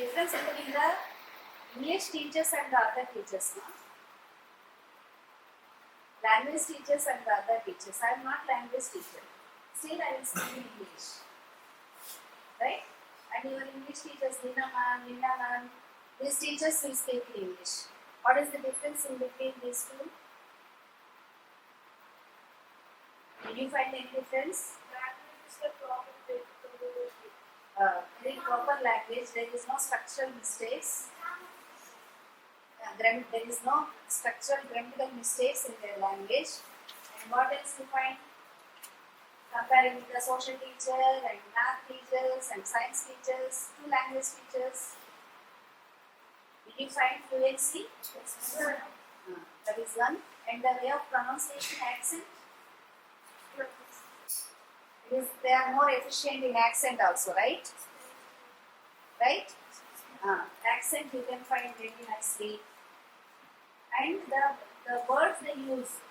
difference between the English teachers and the other teachers, no? Language teachers and the other teachers. I am not language teacher. Still I will speak in English. Right? And your English teachers, Nina ma'am, Nina ma'am, these teachers will speak in English. What is the difference in between these two? Did you find any difference? Language is the proper way to do it. Very proper language, there is no structural mistakes. There is no structural grammatical mistakes in their language. And what else you find? Comparing with the social teacher and math teachers and science teachers, two language teachers. Did you find fluency? That is one. And the way of pronunciation, accent. They are more efficient in accent also, right? Right? Accent you can find very nicely. And the words they use.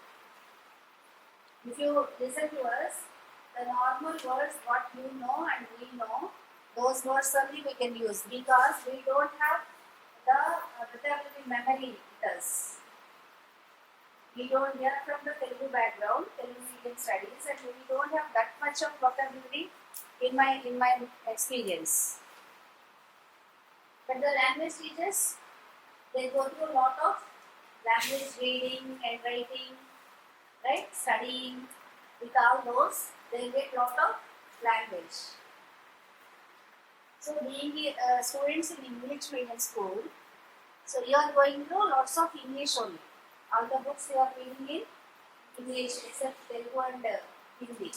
If you listen to us, the normal words what you know and we know, those words only we can use because we don't have the vocabulary memory with us. We are from the Telugu background, Telugu medium studies, and we don't have that much of vocabulary in my experience. But the language teachers, they go through a lot of language reading and writing, right? Studying. With all those, they get lot of language. So being students in English medium school, so you are going through lots of English only. All the books you are reading in English except Telugu and Hindi.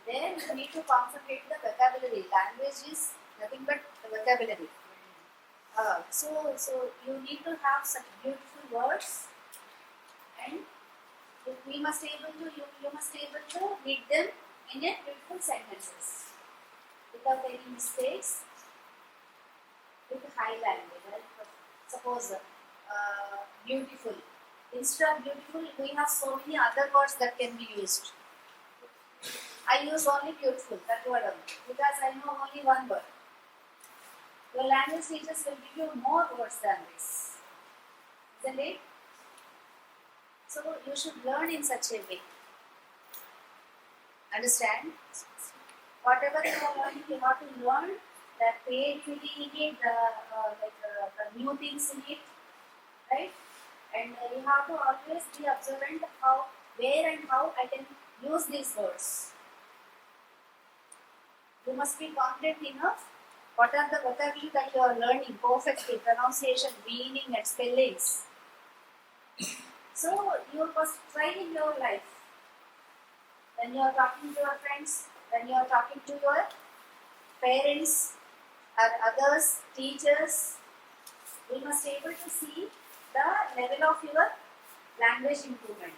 Then you need to concentrate the vocabulary. Language is nothing but vocabulary. So you need to have such beautiful words, and you must able to read them in a beautiful sentences without any mistakes, with high language. Right? Suppose beautiful. Instead of beautiful, we have so many other words that can be used. I use only beautiful, that word only, because I know only one word. Your language teachers will give you more words than this. Isn't it? So you should learn in such a way. Understand? Whatever you are learning, you have to learn the creativity in it, the new things in it, right? And you have to always be observant of where and how I can use these words. You must be confident enough. What are the vocabulary that you are learning perfectly, pronunciation, meaning, and spellings. So you must try in your life. When you are talking to your friends, when you are talking to your parents or others, teachers, we must be able to see the level of your language improvement.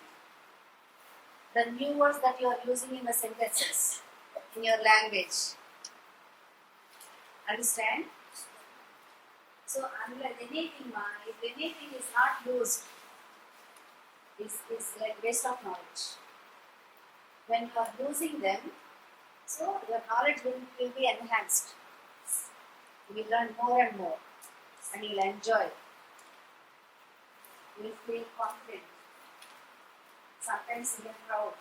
The new words that you are using in the sentences in your language. Understand? So unless anything, if anything is not used, is like waste of knowledge. When you are using them, so your knowledge will be enhanced. You will learn more and more, and you will enjoy. You will feel confident. Sometimes even proud.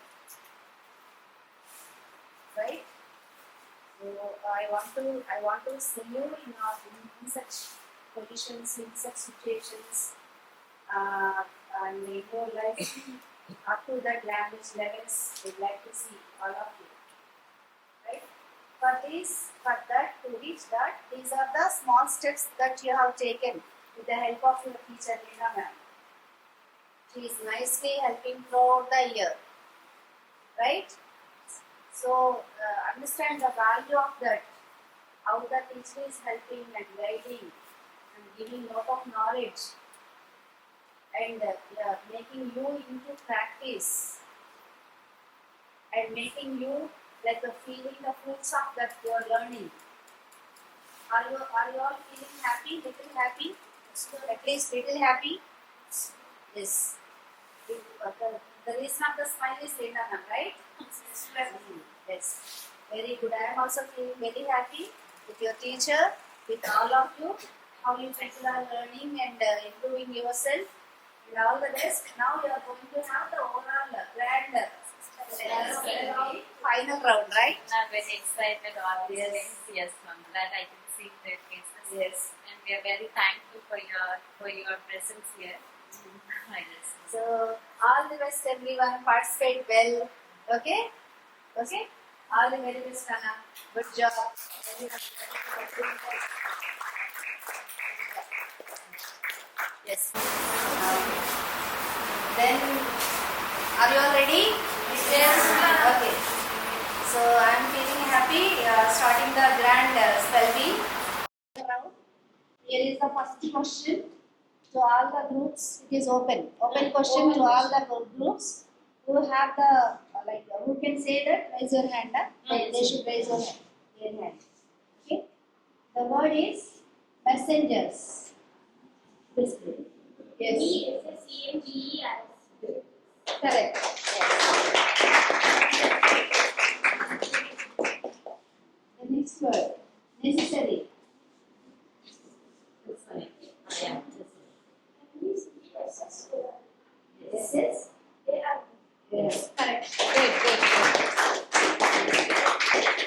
Right? So I want to see you in such positions, in such situations, and in your life up to that language levels. We'd like to see all of you. Right? For that, to reach that, these are the small steps that you have taken with the help of your teacher, Leena ma'am. She is nicely helping throughout the year. Right? So, understand the value of that, how the teacher is helping and guiding and giving lot of knowledge and making you into practice and making you like feeling the fruits of that you are learning. Are you all feeling happy, little happy? At least little happy? Yes. The reason of the smile is Leena ma'am, right? Yes. Very good. I am also feeling very happy with your teacher with all of you, how you people are learning and improving yourself, and all the best. Now we are going to have the overall grand final round, right? I'm very excited all these Yes. things. Yes, ma'am. That I can see their faces. Yes. And we are very thankful for your presence here. Yes. So all the best, everyone. Participate well. Okay. Okay. All the very best, Anna. Good job. Yes. Then, are you all ready? Yes. Okay. So I am feeling happy starting the grand spell bee round. Here is the first question to all the groups. It is open. Open question to all the groups. Who have the who can say that? Raise your hand. They should raise your hand. Their hand. Okay. The word is messengers. Yes. Correct. Yes. The next word, necessary. This one. Yeah. Yes, yes. Yes, correct. Good, good, good.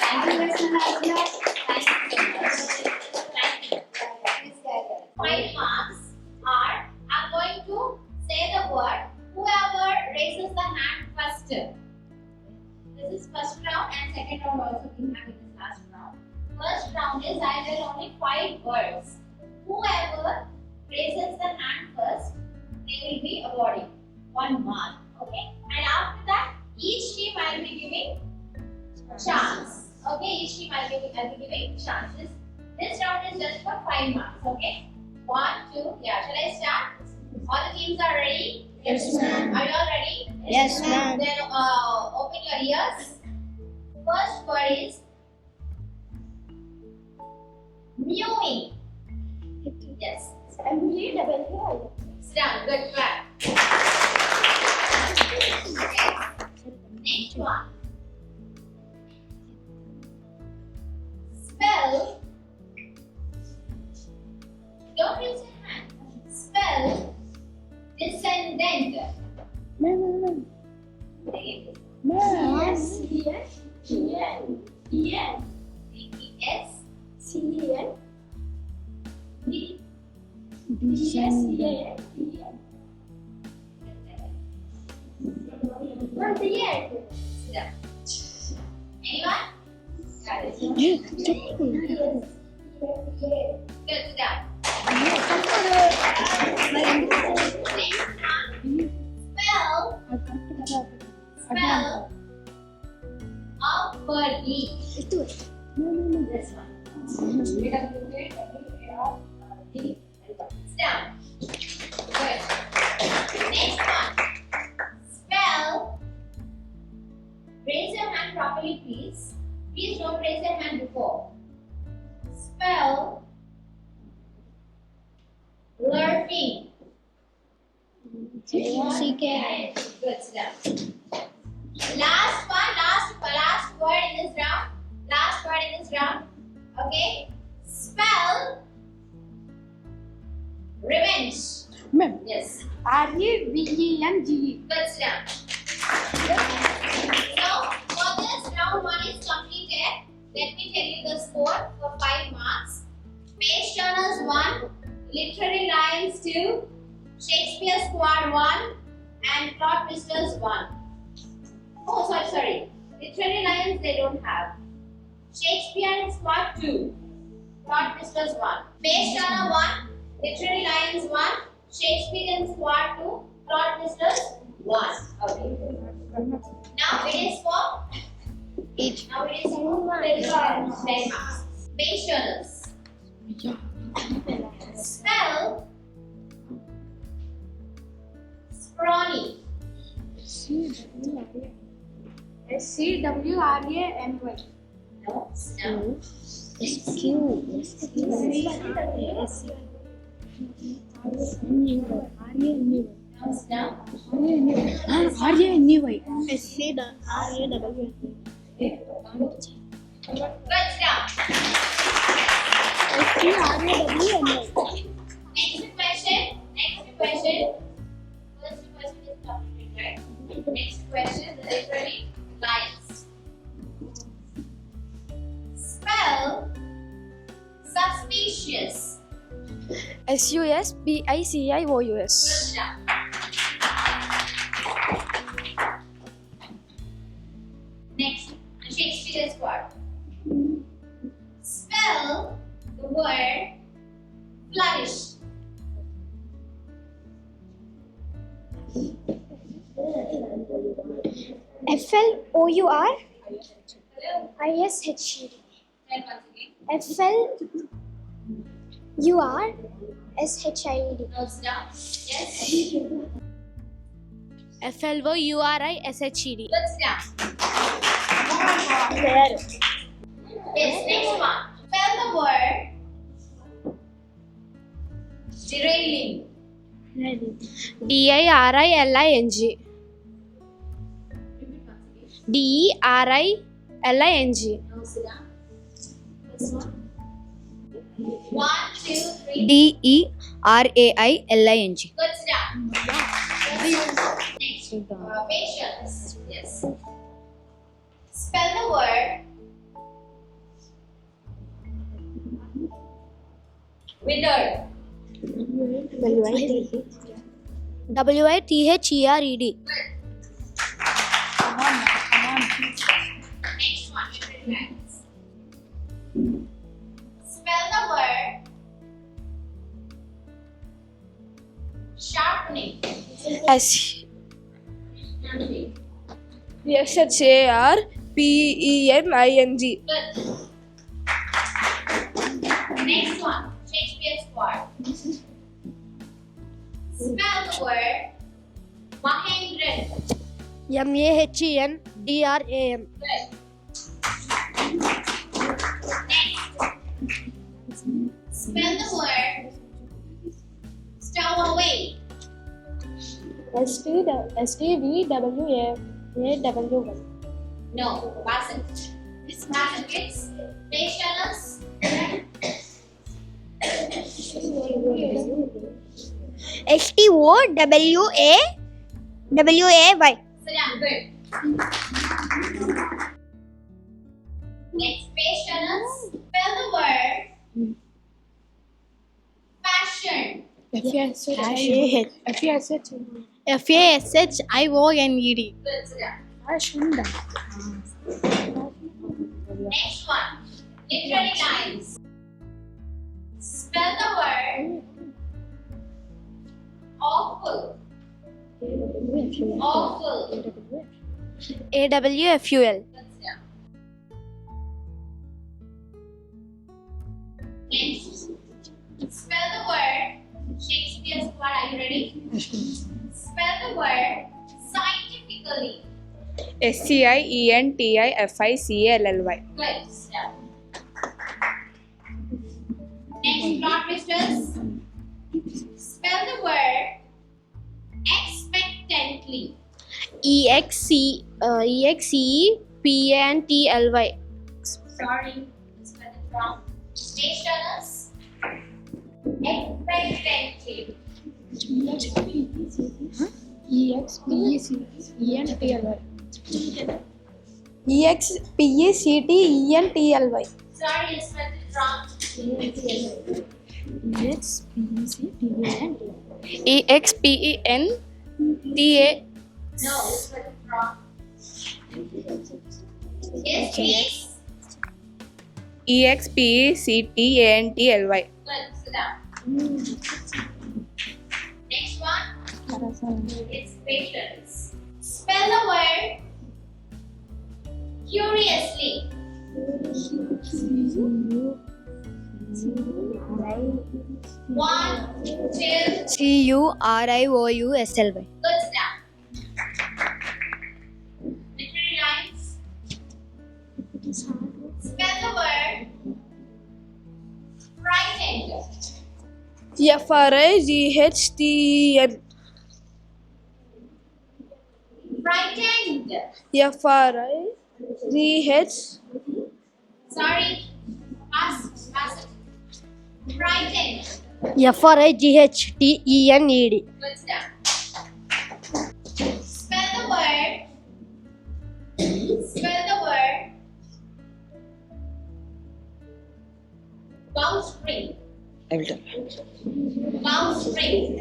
Thank you, Ms. Nanaja. Thank you so much. Please carry on. 5 marks are, I'm going to say the word, whoever raises the hand first. This is first round and second round also we have in this last round. First round is I will only 5 words. Whoever raises the hand first, they will be awarding 1 mark. Okay? And after that, each team I will be giving chance. Okay? Each team I will be giving chances. This round is just for 5 marks. Okay? 1, 2, yeah. Shall I start? All the teams are ready? Yes, ma'am. Are you all ready? Yes, ma'am. Then open your ears. First word is mewing. Yes. M-E-W-I. Sit down. Good. Clap. Okay. Next one. Spell. Don't raise your hand. Spell descendant. Yes. Yes. Yes. Yes. Yes. C-E-N. D. Yes. Yes. What's the year? Anyone? Got it. Good. Sit down. Spell upwardly. This one. Sit down. Good. Next one. Spell. Raise your hand properly, please. Please don't raise your hand before. Spell lurking. L-U-R-K. Good, sit down. Last one, last word in this round. Last word in this round. Okay. Spell revenge. Ma'am. Yes. R-E-V-E-N-G-E. Good, sit down. So for this round 1 is completed. Let me tell you the score for 5 marks. Page Turners 1, Literary Lions 2, Shakespeare Squad 1, and Plot Twisters 1. Oh, sorry. Literary Lions they don't have. Shakespeare Squad 2, Plot Twisters 1. Page Turner 1, Literary Lions 1, Shakespeare Squad 2, Plot Twisters 1. Okay. Now it is for Each. Now it is for 10 marks. Page Turners. Spell scrawny. S-C-W-R-A-N-Y. No. No. R-A-N-Y. S-C-R-A-W. Good job. STRAWNY. Next question. First question is completed, right? Next question, literally lines. Spell suspicious. SUSPICIOUS. Good job. Next, Shakespeare's word. Spell the word flourish. FLOURISHED. Try once again. FLURSHID. Notes down. Yes. FLOURISHED. Notes down. Yes. Next one. Spell the word derailing. DIRILING. Repeat once again. DERILING. Notes down. This one. 1, 2, 3. DERAILING. Good job. Next, patience. Yes. Spell the word withered. WITHERED. Good. Next one, relax. Spell the word sharpening. SHARPENING. Good. Next one, Shakespeare's word. Spell the word Mahendran. MAHENDRAN. Good. Next, spell the word stowaway. STVWAY. No, wasn't. Wasn't kids. Patience. STOWAWAY. Sit down. Good. Next, patience. Spell the word fashion. FASHIONED. Good. Sit down. Next one, literary lines. Spell the word awful. Awful. AWFUL. Good. Sit down. Next, spell the word Shakespeare's word. Are you ready? Spell the word scientifically. SCIENTIFICALLY. Good. Sit down. Next, plot twisters. Spell the word expectantly. EXEPANTLY. Sorry, spelled it wrong. Patience. Expectantly. EXPECTENTLY. Sorry, you spelled it wrong. EXPENTA. No, you spelled it wrong. Yes, please. EXPECTANTLY. Good, sit down. Next one, it's patience. Spell the word curiously. One, two, CURIOUSLY. good, sit down. Literary lines. Spell the word frightened. FRIGHTEN. Frightened. FRIGH. Sorry. Pass it. Frightened. FRIGHTENED. Good stuff. Spell the word. Spell the word. Bowstring. I will tell. Bowstring.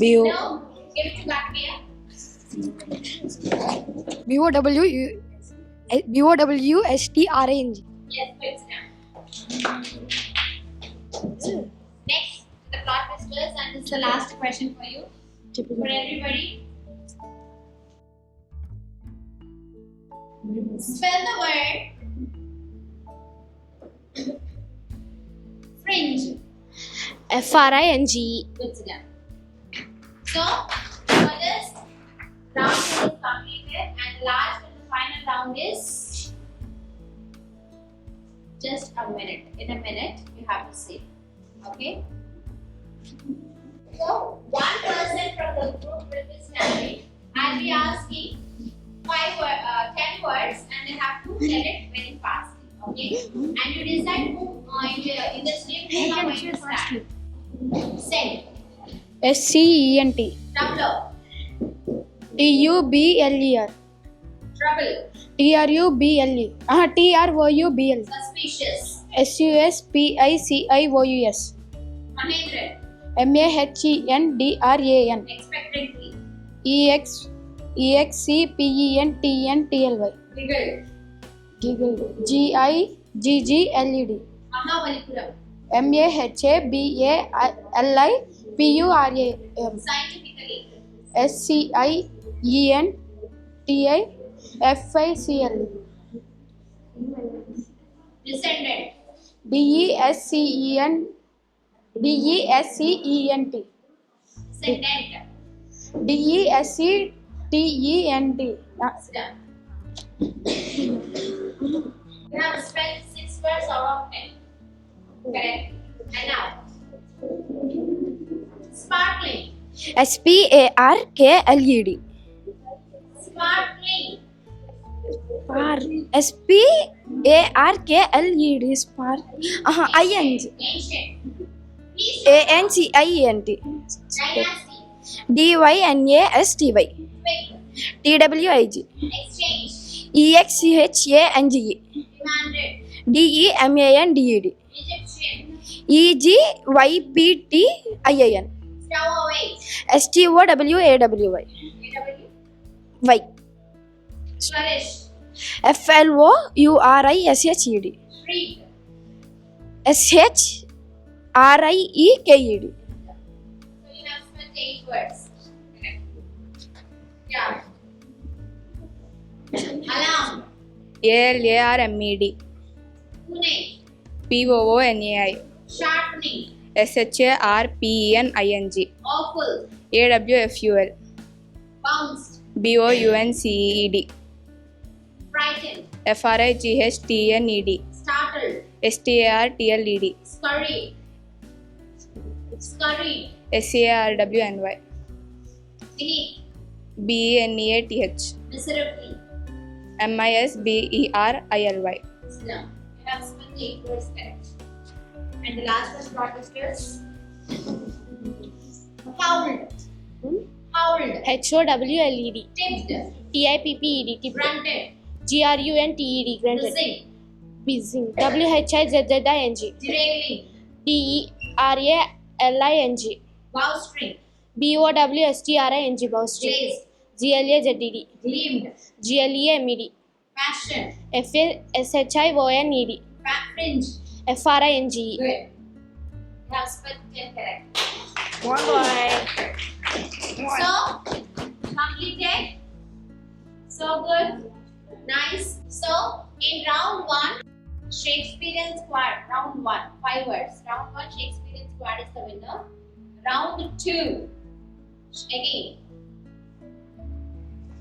BO No. Give it to Batmia. BOWSTRANG. Yes, good stuff. Next, the plot twisters, and this is the last question for you, for everybody. Spell the word fringe. FRINGE. Good stuff. So, for this round is completed, and the last and the final round is just a minute. In a minute, you have to say. Okay? So, one person from the group will be standing. I'll be asking 10 words, and they have to tell it very fast. Okay? And you decide who in the stream who are going to start. Send. SCENT. Trouble. TUBLER. Trouble. TRUBLE. TROUBL. Suspicious. SUSPICIOUS. Mahindran. MAHENDRAN. Expectantly. EXCPENTNTLY. Giggle. Giggle. GIGGLED. Mahabalipuram. MAHABALIPURAM. Scientifically. SCIENTIFICL. Descendant. DESCENT. Sentient. DESCTENT. Done. You have spelled 6 words out of 10. Correct. And now, sparkling. SPARKLED. Sparkling. SPARKLED. Spark. ING. Ancient. Please. ANCIENT. Dynasty. DYNASTY. Quick. TWIG. Exchange. EXCHANGE. Demanded. DEMANDED. Egyptian. EGYPTIN. Stowaway. STOWAWY. AW. Y. Flourish. FLOURISHED. Shriek. SHRIEKED. So you have spelled 8 words. Correct. Yeah. Alarm. ALARMED. Pune. POONAI. Sharpening. SHARPENING. Awful. AWFUL. Bounced. BOUNCED. Frightened. FRIGHTNED. Startled. STARTLED. Scurry. Scurry. SARWNY. Beneath. BENEATH. Miserably. MISBERILY. Slam. You have spelled 8 words correct. And the last one, protesters. Howled. Howled. HOWLED. Tipped. TIPPED. Grunted. GRUNTED. Granted. Buzzing. Buzzing. WHIZZING. Derailing. DERALING. Bowstring. BOWSTRING. Bowstring. Glazed. GLAZED. Gleamed. GLEMED. Passion. FSHIONED. Fringe. FRINGE. Good. You have spelled 10 correct. So, completed. So good. Nice. So, in round 1, Shakespearean Squad. Round 1, 5 words. Round 1, Shakespearean Squad is the winner. Round 2, again.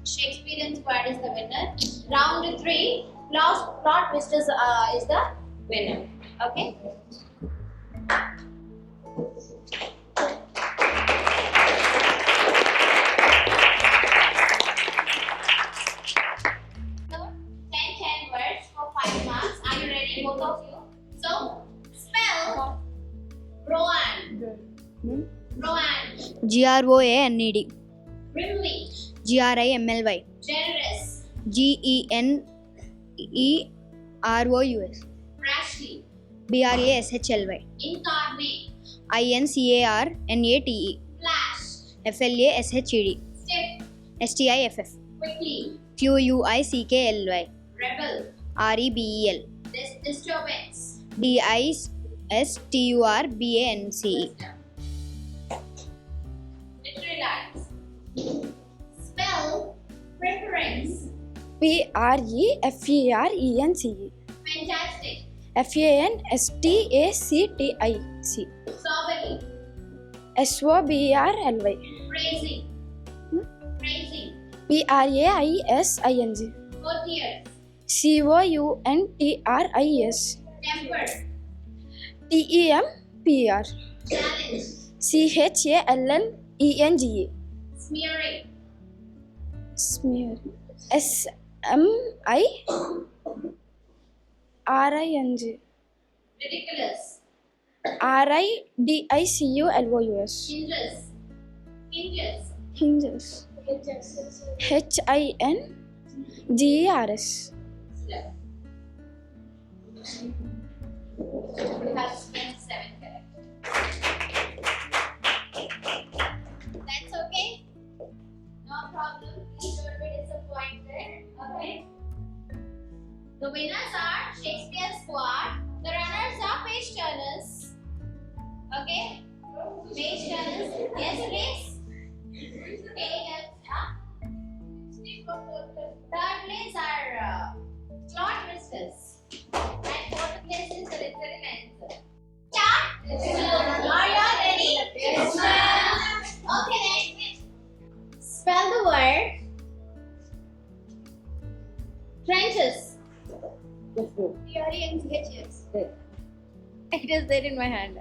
Shakespearean Squad is the winner. Round 3, Plot Twisters is the winner. Okay? So, 10 words for 5 marks. Are you ready, both of you? So, spell Rowan. Rowan. GROANED. Grimly. GRIMLY. Generous. GENEROUS. Rashly. BRASHLY. Incarnate. INCARNATE. Flash. FLASHED. Stiff. STIFF. Quickly. QUICKLY. Rebel. REBEL. Disturbance. DISTURBANCE. Literary lines. Spell preference. PREFERENCE Fantastic. FANSTACTIC Soberly. SOBRLY Praising. Praising. PRAISING Courtiers. COUNTRIS Temper. TEMPR Challenge. CHALLENGE Smearing. Smear SMIRING Ridiculous. RIDICULOUS Hinges. Hinges. Hinges HINGERS Slip. We have spent 7 correct. That's okay? No problem. Please don't be disappointed. Okay? The winners are Shakespeare Squad. The runners are page turners. Okay? Page turners. Yes, please. Okay, yes. Third place are plot twisters. And fourth place is the literary lines. Start. Are you all ready? Yes, ma'am. Okay, then. Spell the word trenches. TRENCHES. It is there in my hand.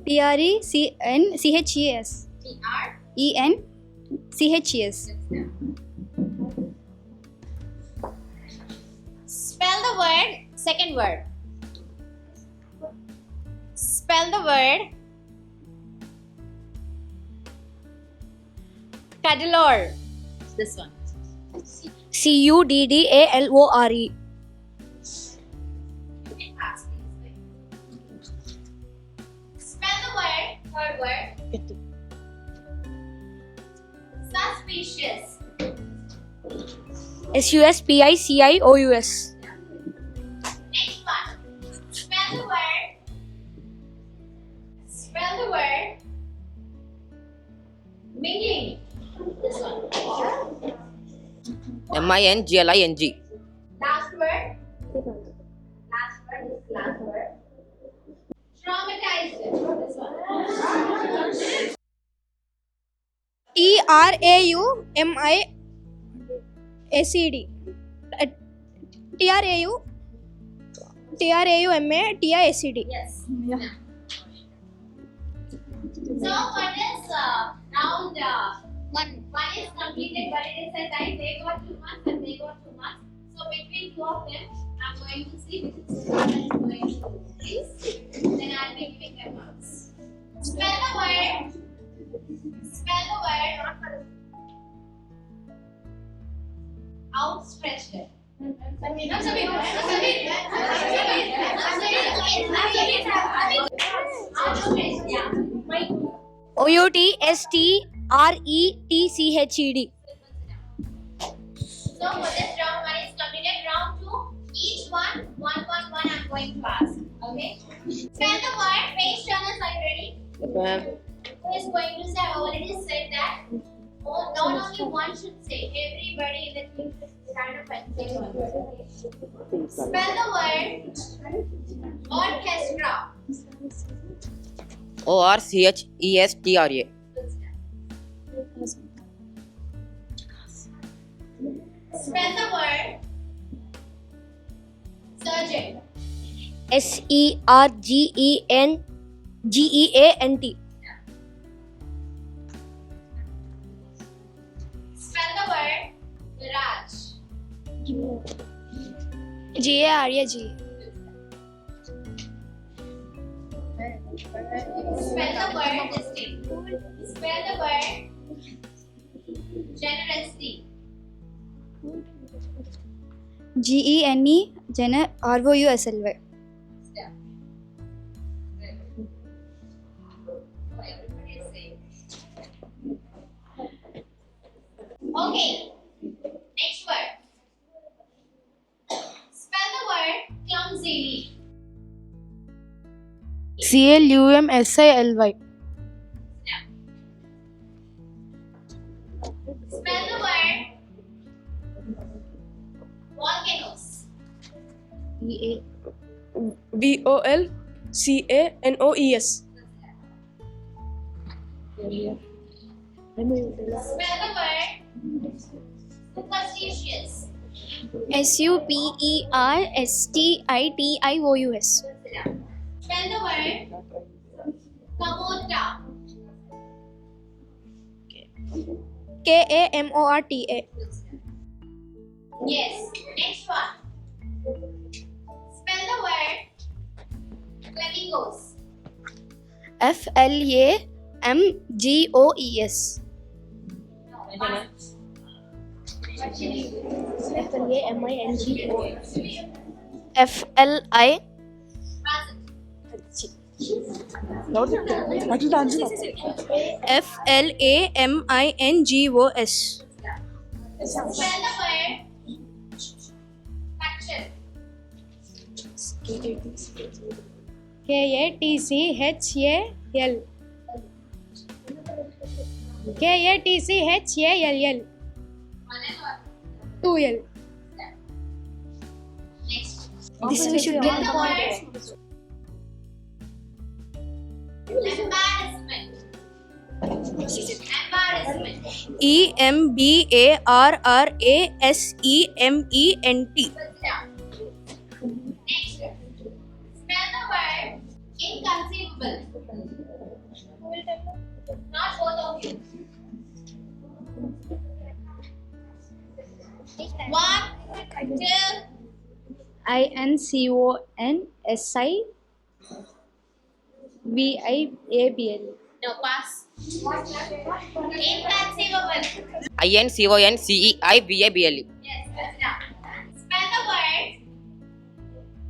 TRECNCHES TR. ENCHES Spell the word, second word. Spell the word cuddlore. This one. CUDDALORE. Spell the word, third word. Suspicious. SUSPICIOUS. Next one. Spell the word. Spell the word mingling. This one. MINGLING. Last word. Last word is last word. Traumatized. This one. TRAUMACD. TRAUMATISCD. Yes. So what is round one? One is completed, but it is said that they got 2 marks and they got 2 marks. So between two of them, I'm going to see which is the one that is going to please. Then I'll be giving them marks. Spell the word. Spell the word. Outstretched. Outstretched. Yeah. OUTSTRETCHED. So for this round one is completed. Round two, each one, one, I'm going to ask. Okay? Spell the word. Page turners, are you ready? Yes, ma'am. Who is going to say? I already said that. Oh, not only one should say. Everybody in the team should stand up and say one word. Spell the word. Orchestra. ORCHESTRA. Spell the word. Surgeon. SERGENGEANT. Spell the word. Garage. GARAG. Spell the word distinct. Spell the word generosity. GENE ROUSLY. Step. Oh, everybody is saying. Okay. Next word. Spell the word clumsily. CLUMSILY. Snap. Spell the word volcanoes. VOLCANOES. Spell the word superstitious. SUPERSTITIOUS. Spell the word kamota. KAMORTA. Yes. Next one. Spell the word flamingos. FLAMGOES. FLI. FLAMINGOS. Spell the word faction. KATCHAL. KATCHALL. 2L. Next. This we should Spell get. the word embarrassment. Embarrassment. EMBARRASEMENT. Next. Spell the word inconceivable. Not both of you. 1, 2. INCONSIVIABL. No, pass. Inconceivable. INCONCEIVABLE. Yes, that's enough. Spell the word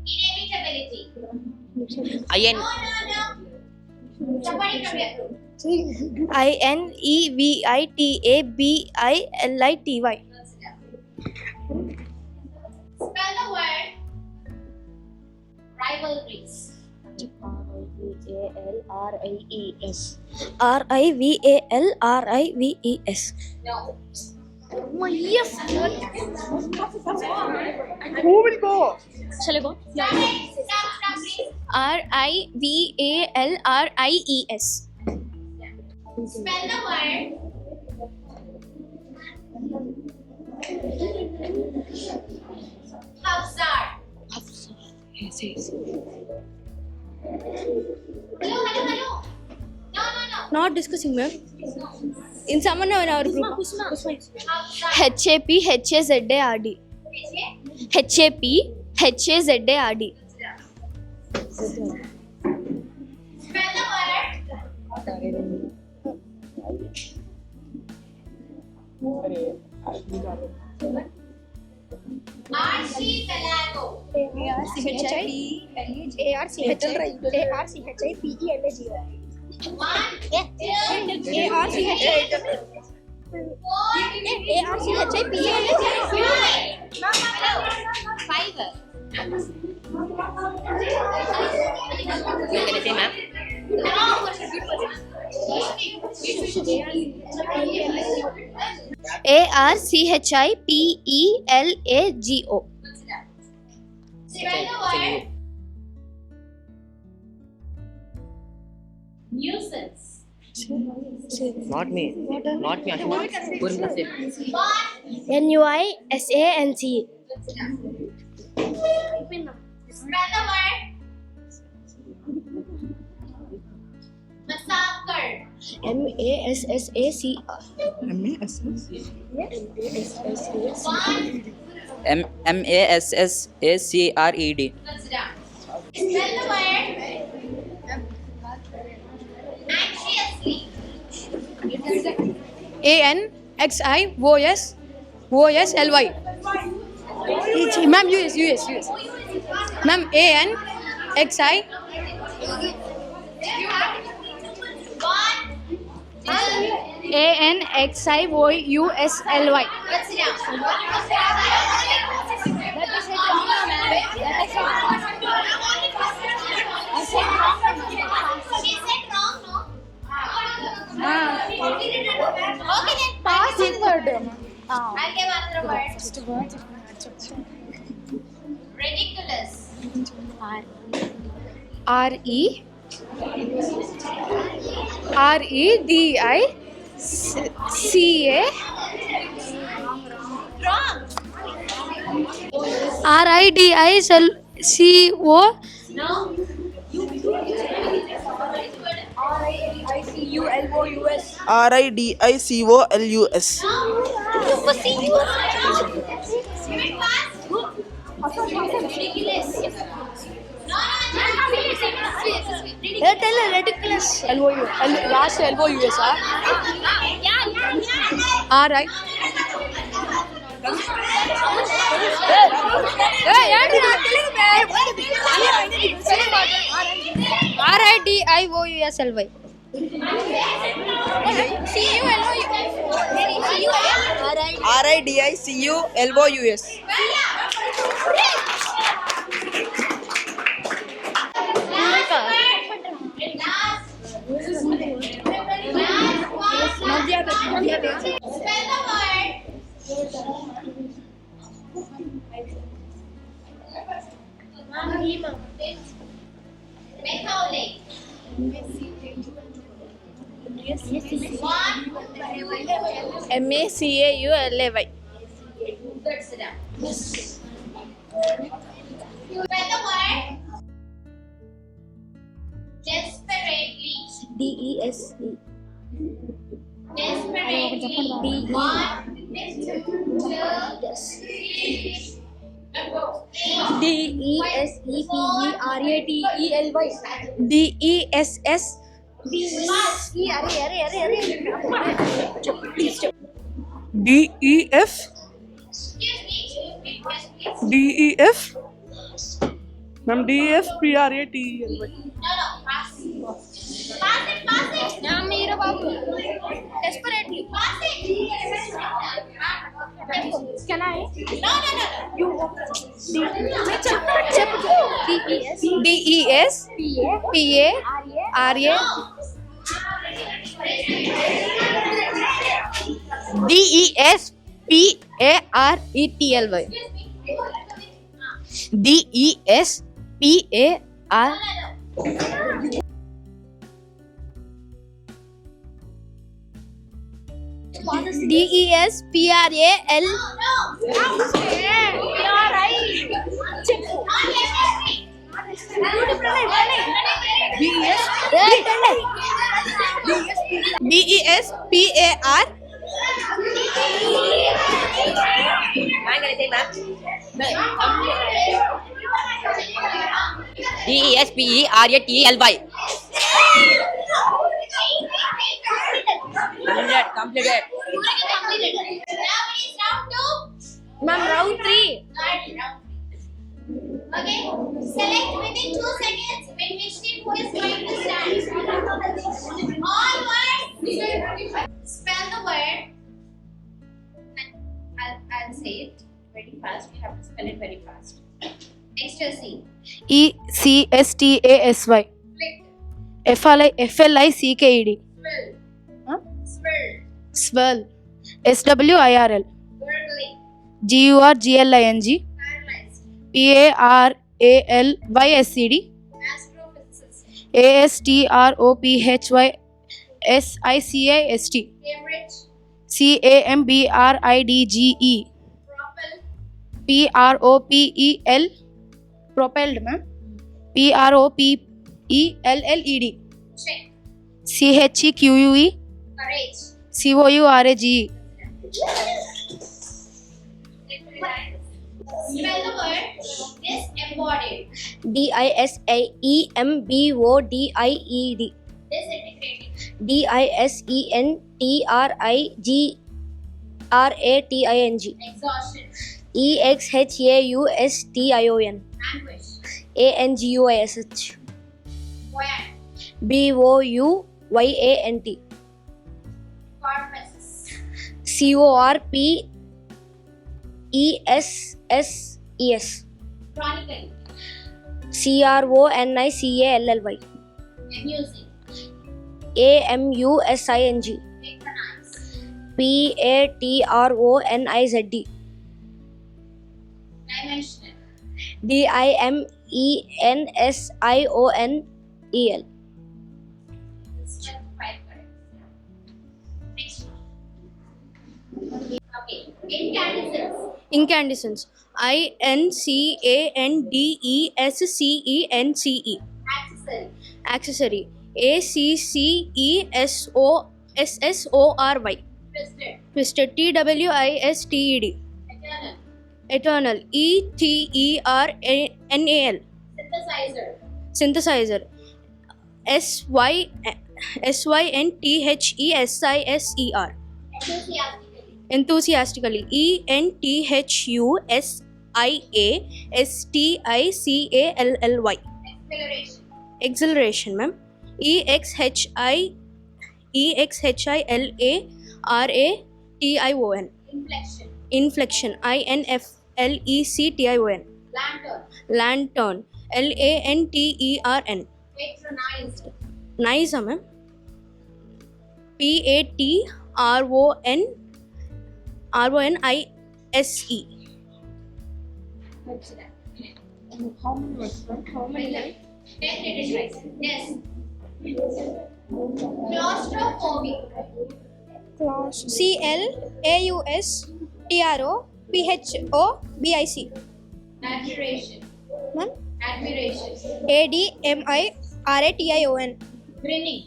inevitability. IN No. Somebody from here. INEVITABILITY. Spell the word rivalries. RIVALRIVES. No. Yes. Shall I go? Stop it. Stop, please. RIVALRIES. Spell the word Hafsar. Hello. No. Not discussing, ma'am. In someone in our group. Hafsar. HAPHAZARD. HAPHAZARD. Spell the word archipelago. ARCHIPELAGO. 1, 2, Five. Can I say, ma'am? ARCHIPELAGO. Spell the word nuisance. Not me. Ashima. Purna say. 1. NUISANC. Spell the word massacre. MASSACR. 1. MASSACRED. Spell the word Anxiously. ANXIOSOSLY. Ma'am, US. Ma'am, ANXI. One, two, ANXIOUSLY. let's sit down. She said wrong, no? Okay then. Passing word. I'll give another word. Ridiculous. REDICA. Wrong. RIDICO. No. RIDICOLUS. Ridiculous. No. Ridiculous. LOU. Last LOUS. RI. RIDIOUSLY. RIDICULOUS. Spell the word. Macaulay. One. MACAULAY. Good, sit down. Spell the word. Desperately. DESE. Desperately. One, two, three. DESEPERATELY. DEF. Excuse me. Big question, please. DEF. Ma'am, DEFPRATELY. No, pass. Pass it. Desperately. Pass it. Can I? No. DESPRAL. No. You're right. DESPAR. DESPERATELY. Completed. Now it is round 2. Ma'am, round 3. Okay. Select within 2 seconds when which team who is going to stand. All words. Spell the word. I'll say it very fast. You have to spell it very fast. Extra C. ECSTASY. Flick. FLICKED. Swirl. Swirl. SWIRL. Gurgling. GURGLING. Paralyzed. PARALYSCD. Astrophysicist. ASTROPHYSICIST. Cambridge. CAMBRIDGE. Propel. PROPEL. Propelled, ma'am. PROPELLED. Check. CHEQUE. Courage. COURAGE. Spell the word disembodied. DISAEMBODIED. Disintegrating. DISENTRIGRATING. Exhaustion. EXHAUSTION. Anguish. ANGUISH. Buoyant. BOUYANT. Corpus. CORPESSES. Chronicle. CRONICALLY. Amusing. AMUSING. Patronize. PATRONIZD. Dimensional. DIMENSIONEL. This is 5 correct. Next one. Okay. Incandescence. Incandescence. INCANDESCENCE. Accessory. Accessory. ACCESSORY. Twisted. Twisted. TWISTED. Eternal. Eternal. ETERNAL. Synthesizer. Synthesizer. SYNTHESISER. Enthusiastically. Enthusiastically. ENTHUSIASTICALLY. Exhilaration. Exhilaration, ma'am. EXHILARATION. Inflection. Inflection. INFLECTION. Lantern. Lantern. LANTERN. Patronized. Nice, ma'am. PATRONISE. How many words? How many? 10 minutes. Yes. Claustrophobic. CLAUSTROPHOBIC. Admiration. Ma'am? Admiration. ADMIRATION. Grinning.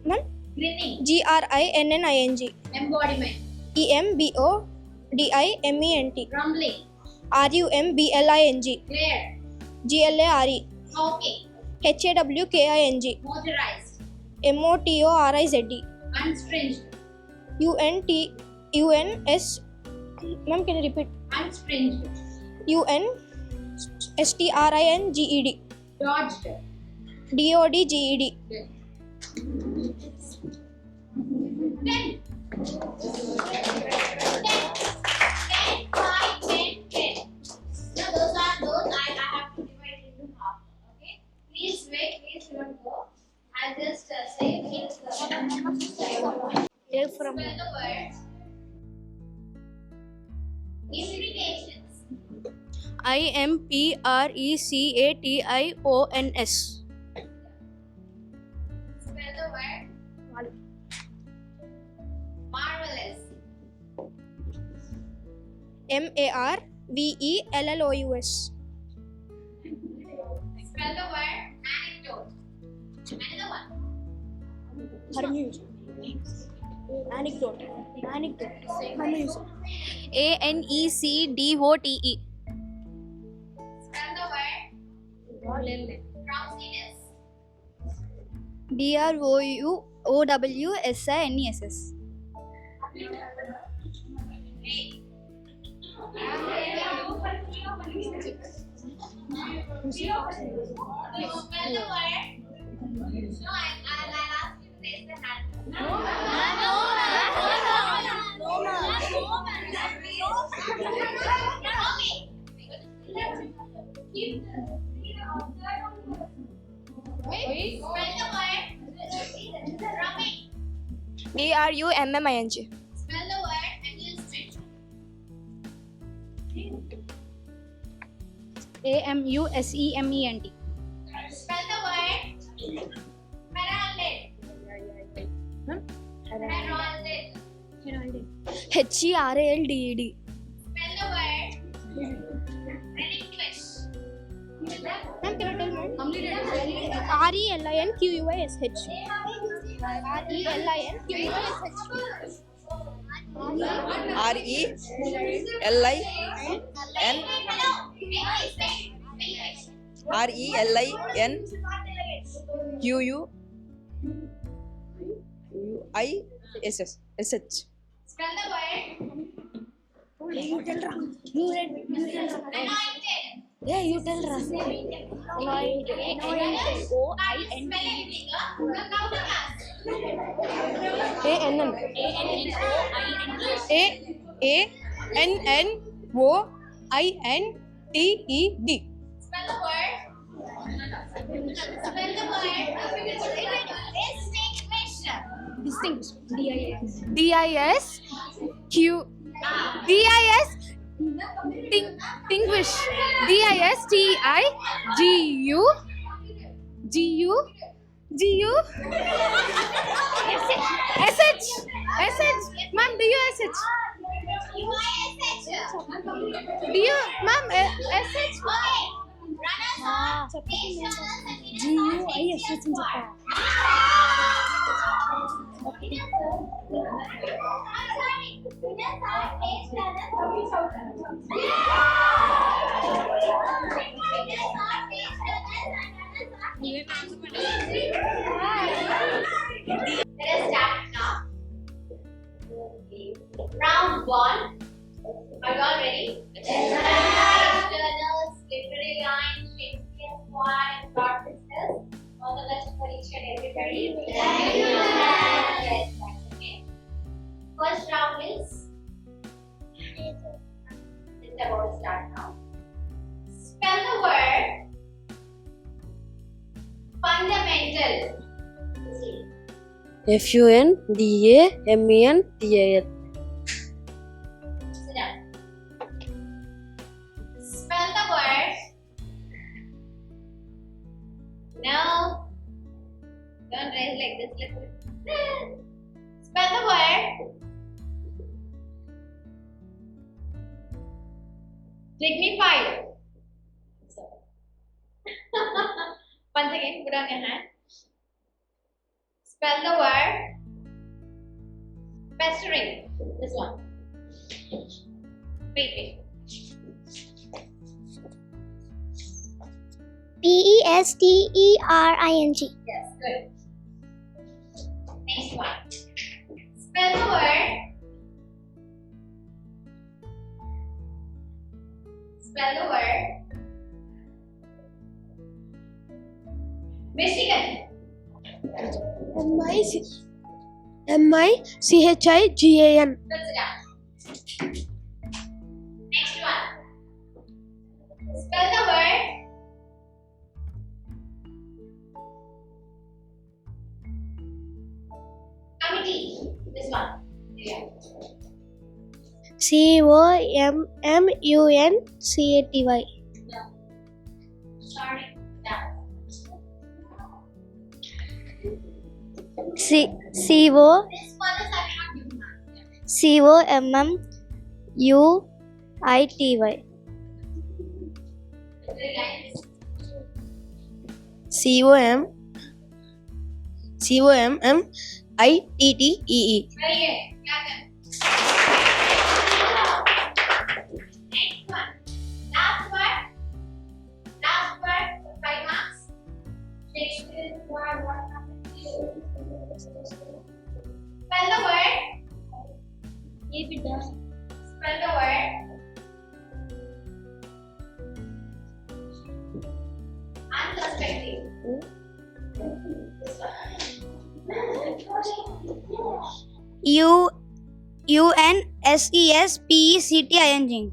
Ma'am? Grinning. GRINNING. Embodiment. EMBODIMENT. Rumbling. RUMBLING. Glare. GLARE. Smoking. HAWKING. Motorized. MOTORIZED. Unstringed. UNS. Ma'am, can you repeat? Unstringed. UNSTRINGED. Dodged. DODGED. 10. 10. Now those I have to divide into half. Okay. Please wait. Please don't go. I'll just say here's the Take from spell the word. Implications. IMPRECATIONS. Spell the word. Marvelous. MARVELLOUS. Spell the word anecdote. Another one. Anecdote. ANECDOTE. Spell the word drowsiness. DROUOWSINESS. Hey. Spell the word. No, I'll ask you to raise the hand. DRUMMING. Spell the word amusement. AMUSEMENT. Spell the word heralded. Heralded. HERALDED. Spell the word relinquish. Ma'am, can you tell me? RELINQUISH. ISS. SH. Spell the word. You tell Ram. You read. Anointed. Yeah, you tell Ram. Anointed. O-I-N-T. Spell anything, count the class. ANN. ANNOINTED. Spell the word. Spell the word. Distinguish. Distinguish. DISTINGUGU SH. Ma'am, do you SH? Ma'am, SH? Okay. Runners up. Page turners and winners are page squad. Winners are page turners. Winners are page turners. Let us start now. Round 1. Are you all ready? Externals, literary lines, Shakespeare squad, and broad sisters. All the best for each and everybody. Yes, that's okay. First round is. It's about to start now. Spell the word fundamental. FUNDAMENTAL. Sit down. Spell the word. No. Don't raise like this. Spell the word. Dignified. Once again, put on your hand. Spell the word. Pestering. This one. Wait. PESTERING. Yes, good. Next one. Spell the word. Spell the word. Michigan. MICHIGAN. Let's sit down. Next one. Spell the word. Committee. This one. Yeah. COMMUNCATY. No. Sorry. Down. CO This one is COMMUITY. Very COMMITTEE. good. Got it. Next one. Last word. Last word. 5 marks. Shakespeare word. What happened to you? Spell the word. Spell the word. Unsuspecting. This one. UNSESPECTING.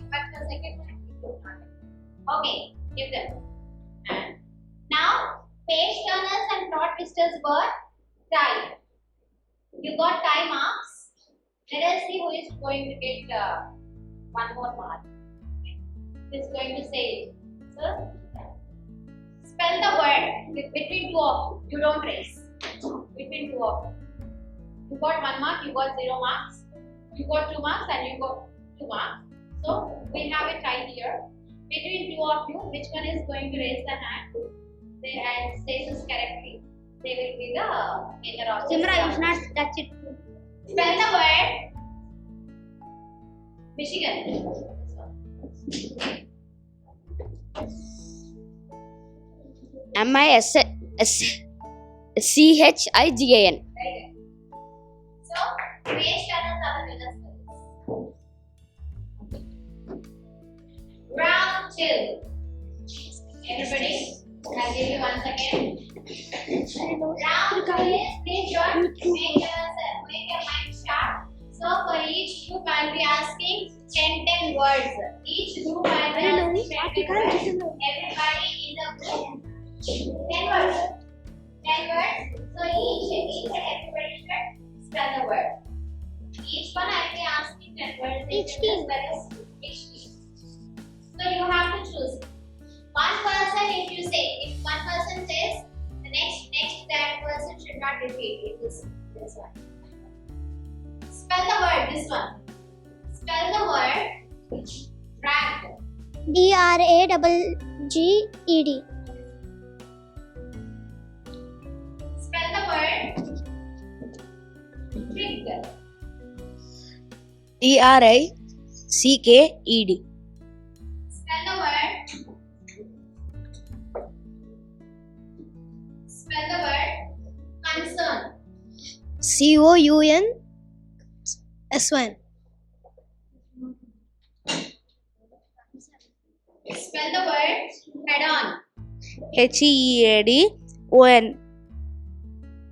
But the second one you do not. Okay, give them. And now, page turners and plot twisters were tie. You got tie marks. Let us see who is going to get one more mark. Okay. Who is going to say it? Sir? Spell the word between two of you. You don't race. Between two of you. You got 1 mark, you got 0 marks. You got 2 marks and you got 2 marks. So we have a tie here. Between two of you, which one is going to raise the hand and say this correctly? They will be the winner of this round. You should not touch it. Spell the word Michigan. CHIGAN. Very good. So, page turners are the winners for this. Round 2. Everybody, I'll give you 1 second. Round 2 is please don't make your mind sharp. So, for each group, I'll be asking 10 words. Each group I'll be asking 10 words. Everybody in the group, 10 words. 10 words. So, each and everybody should spell the word. Each one I'll be asking 10 words. Each team. So, you have to choose. One person, if one person says, the next that person should not repeat it. This one. Spell the word, this one. Spell the word dragged. DRAGGED. Spell the word tricked. TRICKED. Spell the word. Spell the word concern. COUNSON. Spell the word head on. HEADON.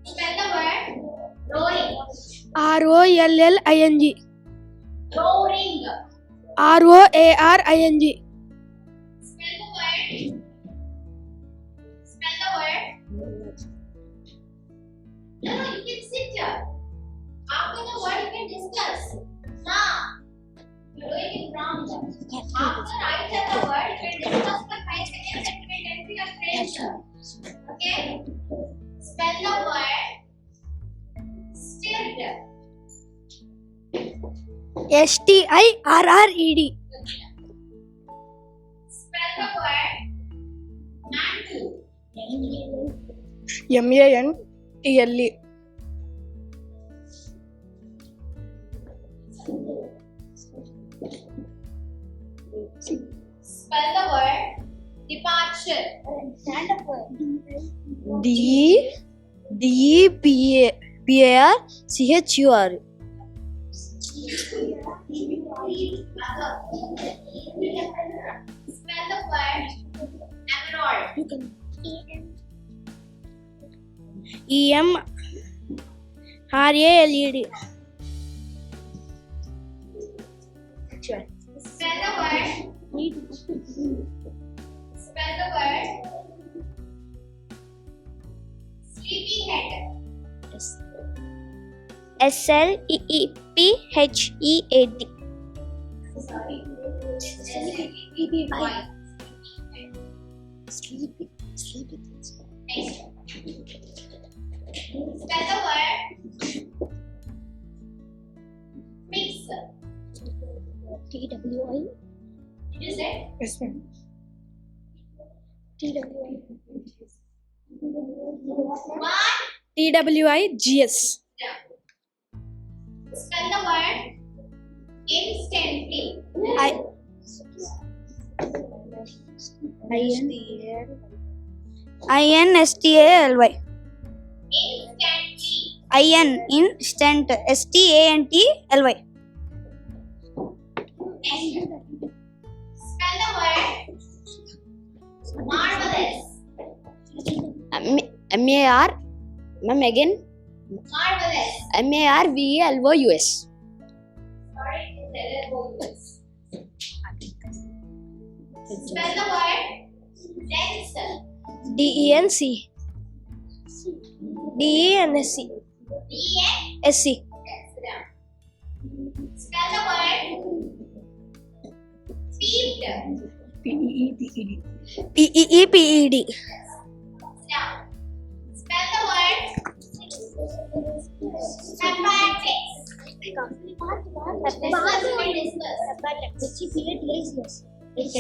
Spell the word roaring. ROLLING. Roaring. ROARING. Spell the word. Spell the word. No, you can sit here. After the word, you can discuss. Ma, you're doing it wrong. After I tell the word, you can discuss for 5 seconds and you can tell to your friends. Okay? Spell the word stirred. STIRRED. Spell the word mantle. MANTLE. Spell the word departure. DEPARCHUR. Spell the word emerald. EMRALED. Spell the word. Spell the word sleepyhead. SLEEPHEAD. Sorry. Sleepy. Next. Spell the word mix. TWI. Did you say? Yes, ma'am. TWI. One. TWIGS. Yeah. Spell the word instantly. INSTALY. Instantly. Instant. STANTLY. Spell the word marvelous. MAR. Ma'am, again. Marvelous. MARVELOUS. Sorry, it's spell the word dense. DENC. DENSC. D-N. SC. Spell the word peeved. PEEPED. Down. Spell the word appendix. HEPATICS. Spell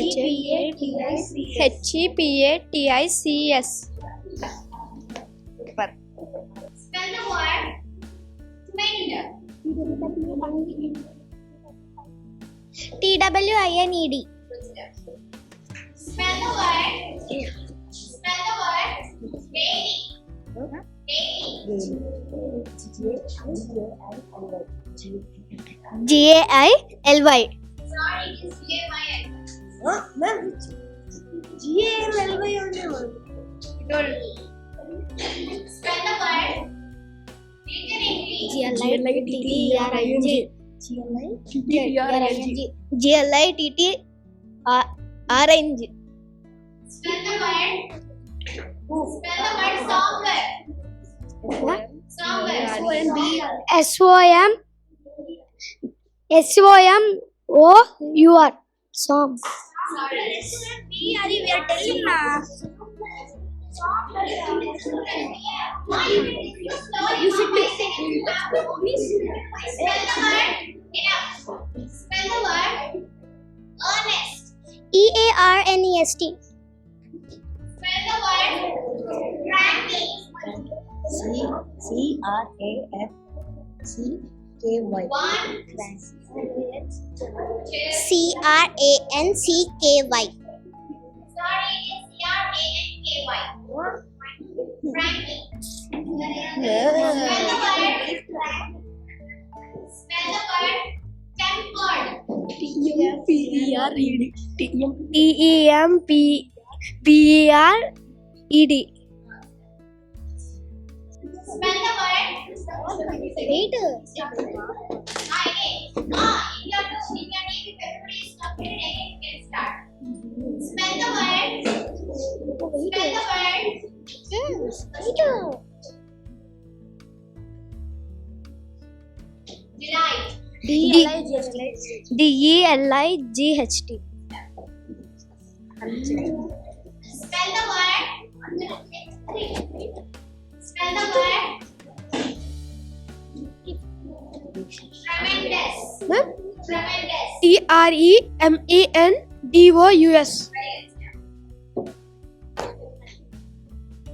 the word twinned. TWINED. Spell the word baby. GAILY. Sorry, it is GAIL. Spell the word literally. GLITTERING. GLITTERING. Spell the word songer. Songer. SOMOUR. Song. Sorry. We are telling now. You should be Spell the word. Enough. Spell the word earnest. EARNEST. Spell the word cranky. CRAFCKY. 1, 2, CRANCKY. sorry, it is CRANKY. Cranky. Spell the word tempered. TEMPERED. Spell the word. Wait. If your name, if everybody is completed, again you can start. Spell the word. Spell the word. Delight. DELIGHT. Spell the word. Spell the word. Tremendous. Tremendous. TREMANDOUS.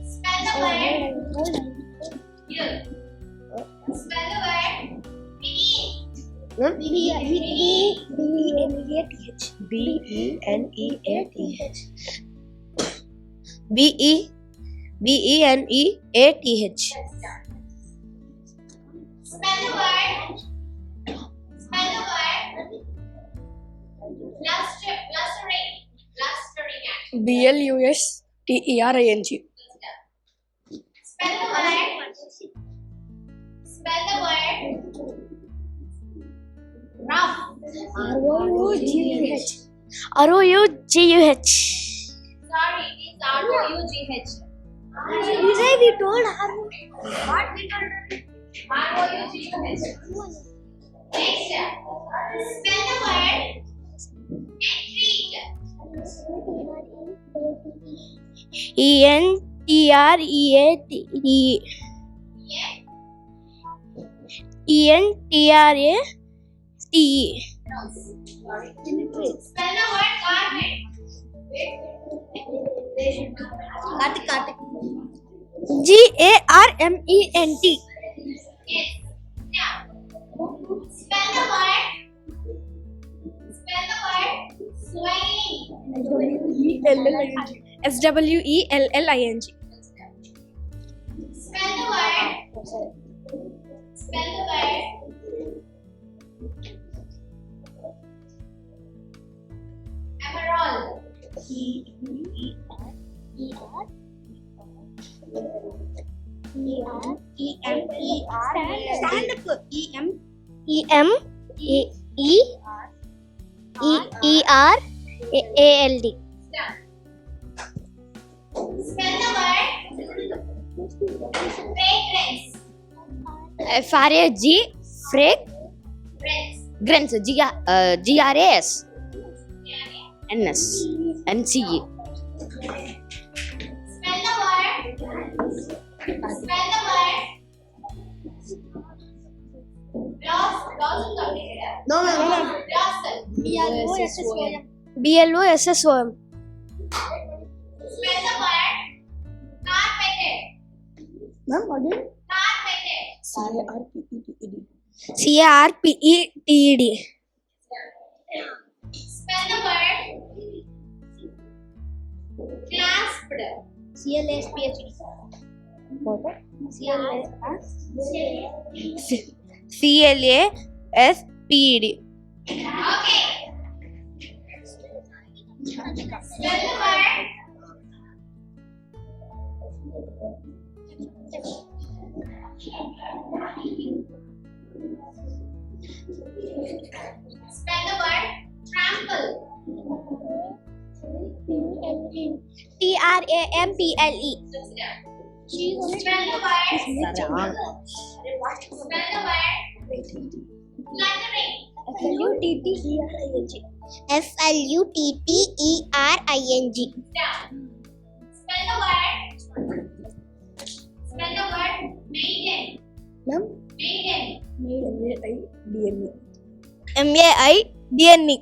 Spell the word. Here. Spell the word. BENEATH. Spell the word. Spell the word. Blustering. Blustering action. BLUSTERING. Spell the word. Spell the word. Rough. ROUGH. Sorry, it is ROUGH. We told What we told? ROUGH. Next. Spell the word. Intrigue. ENTRATE. No. Sorry. Spell the word garment. GARMENT. Yes. Now. Spell the word. Spell the word. Swelling. SWELLING. Spell the word. Spell the word. Emerald. EMERALD. Spell the word. Fragrance. FRAG. Fragrance. GRANS. GRAS. NS. NCE. Spell the word. Spell the word. Blossom completed. Blossom. BLOSSOM. Spell the word. Carpeted. Carpeted. CARPETED. Spell the word. Clasped. CLASPHD. CLASPED. Okay. Spell the word. Spell the word trample. TRAMPLE. Spell the word. Spell the word fluttering. FLUTTERING. Down. Spell the word. Spell the word maiden. Ma'am? Maiden. MAIDNE.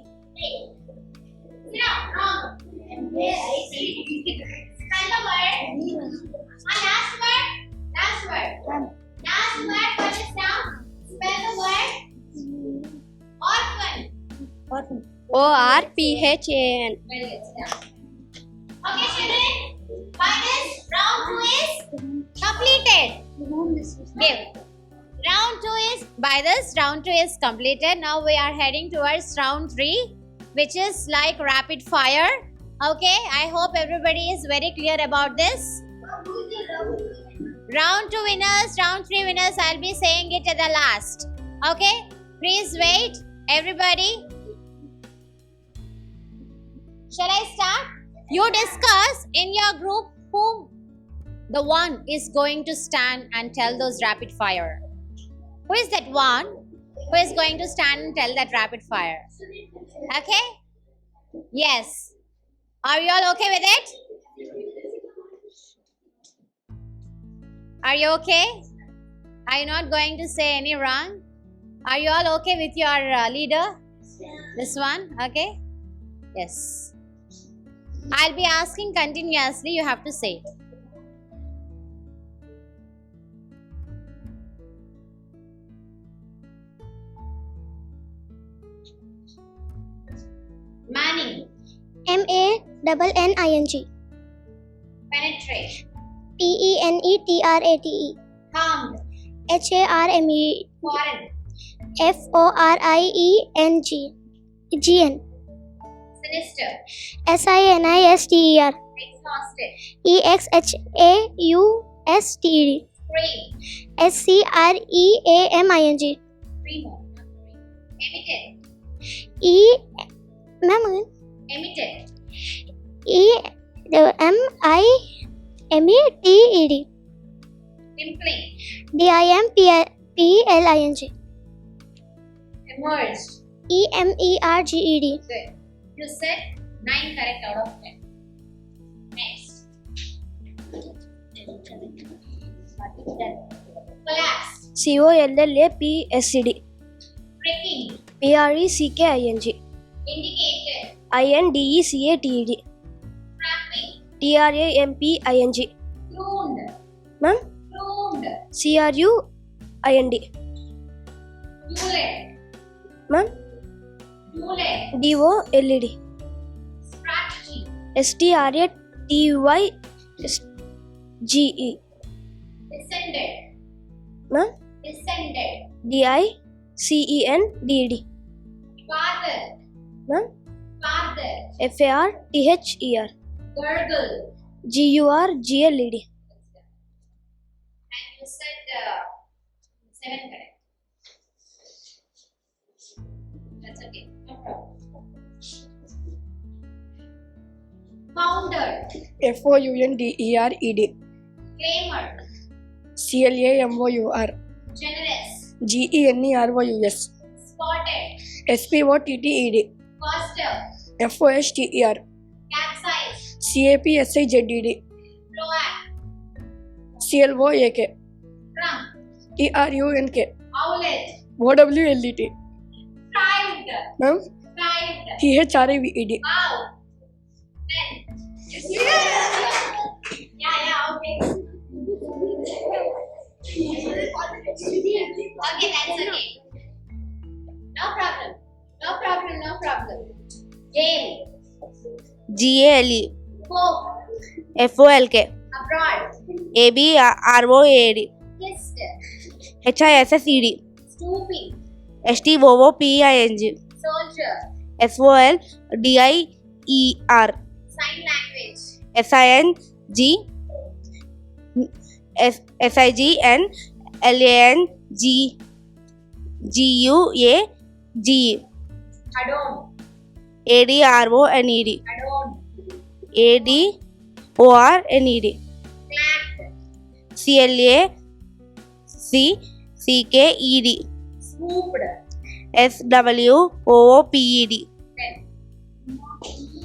No, wrong. Spell the word. Last word. Last word. Last word. Put it down. Spell the word. Orphan. ORPHAN. Very good. Down. Okay, children. By this, round 2 is completed. Give. Round 2 is, by this, round 2 is completed. Now we are heading towards round 3, which is like rapid fire. Okay, I hope everybody is very clear about this. Round 2 winners, round 3 winners, I'll be saying it at the last. Okay, please wait, everybody. Shall I start? You discuss in your group who the one is going to stand and tell those rapid fire. Who is that one who is going to stand and tell that rapid fire? Okay? Yes. Are you all okay with it? Are you okay? Are you not going to say any wrong? Are you all okay with your leader? This one? Okay? Yes. I'll be asking continuously. You have to say. Manning. MANNING. Penetrate. PENETRATE. Harmed. HARME. Foreign. FORIENG. GN. Sinister. SINISTER. Exhausted. EXHAUSTED. Scream. SCREAMING. Three more. Emitted. Ma'am, Emitted. EMITED. Dimpling. DIMPLING. Emerged. EMERGED. Good. You said 9 correct out of 10. Next. Collapse. COLLAPSED. Pricking. PRECKING. Indicated. INDECATED. Tramping. TRAMPING. Pruned. Ma'am, Pruned. CRUIND. Dewlet. Ma'am, Dewlet. DOLED. Strategy. STRATYGE. Descended. Ma'am, Descended. DICENDED. Father. Ma'am, Father. FARTHER. Gurgle. GURGLED. And you said 7 correct. That's okay. No problem. Founder. FOUNDERED. Kramer. CLAMOUR. Generous. GENEROUS. Spotted. SPOTTED. Foster. FOSTER. Capsize. CAPSIZED. Cloac. CLOAK. Trunk. TRUNK. Owlet. OWLET. Thrived. Ma'am, Thrived. THRIVED. Wow. Then. Yeah, okay. Okay, that's okay. No problem. No problem, no problem. Jail. GALE. Folk. FOLK. Abroad. ABROAD, Kissed. HISSED, Stooping. STOOPING, Soldier. SOLDIER, Sign language. SIGN LANGUAGE, Adorn. ADRONED, Adorn. ADORNED, Clacked. CLACKED, Swooped. SWOOPED.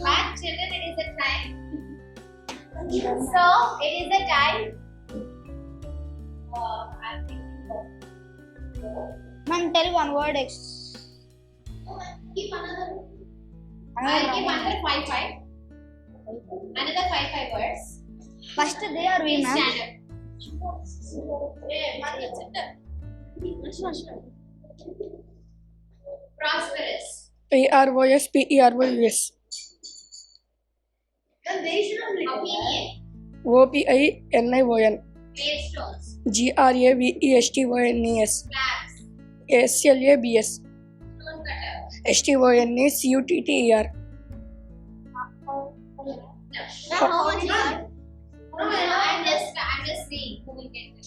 But children, it is a time. So it is a time. I'm thinking of. Ma'am, tell one word. Keep another. I'll give another 5. Another 5 words. First they or we, Please ma'am? stand up. Hey, Maria, sit up. Prosperous. PROSPEROUS. Opinion. OPINION. Gravestones. GRAVESTONES. Flags. SLABS. Stone cutter. STONECUTTER. Now how much you got? No, I'm just seeing who will get the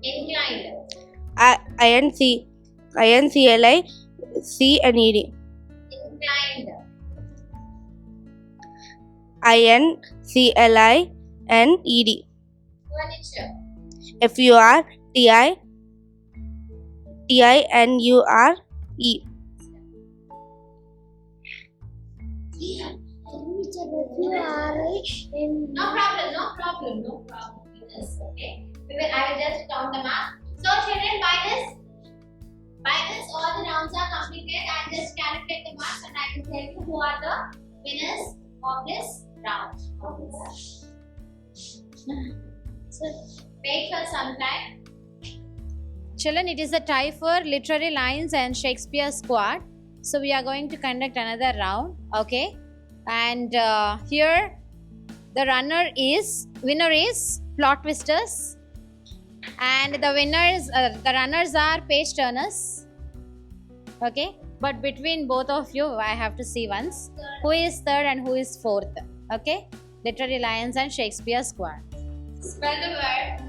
Inclined. INCLICNED, Inclined. INCLINED, Furniture. FURTITINURE. No problem. Yes, okay. I will just count them up. So children, by this all the rounds are completed. I just calculate the marks and I will tell you who are the winners of this round. So wait for some time. Children, it is a tie for literary lines and Shakespeare squad. So we are going to conduct another round, okay? And here the winner is Plot Twisters, and the runners are Page Turners, okay? But between both of you, I have to see once who is third and who is fourth, okay? Literary Lions and Shakespeare squad. Spell the word.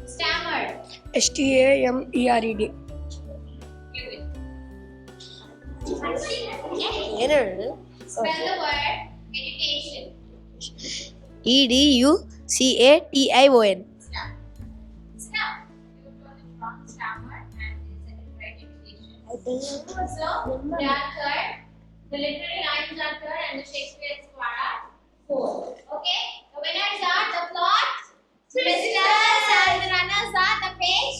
Stammered. STAMERED. Give it. Spell the word. Education. EDUCATION. Stop. You told it wrong. Stammered and this is right education. So they are third. The literary lines are third and the Shakespeare squad are fourth. Okay? The winners are the Plot Twisters and the runners are the Page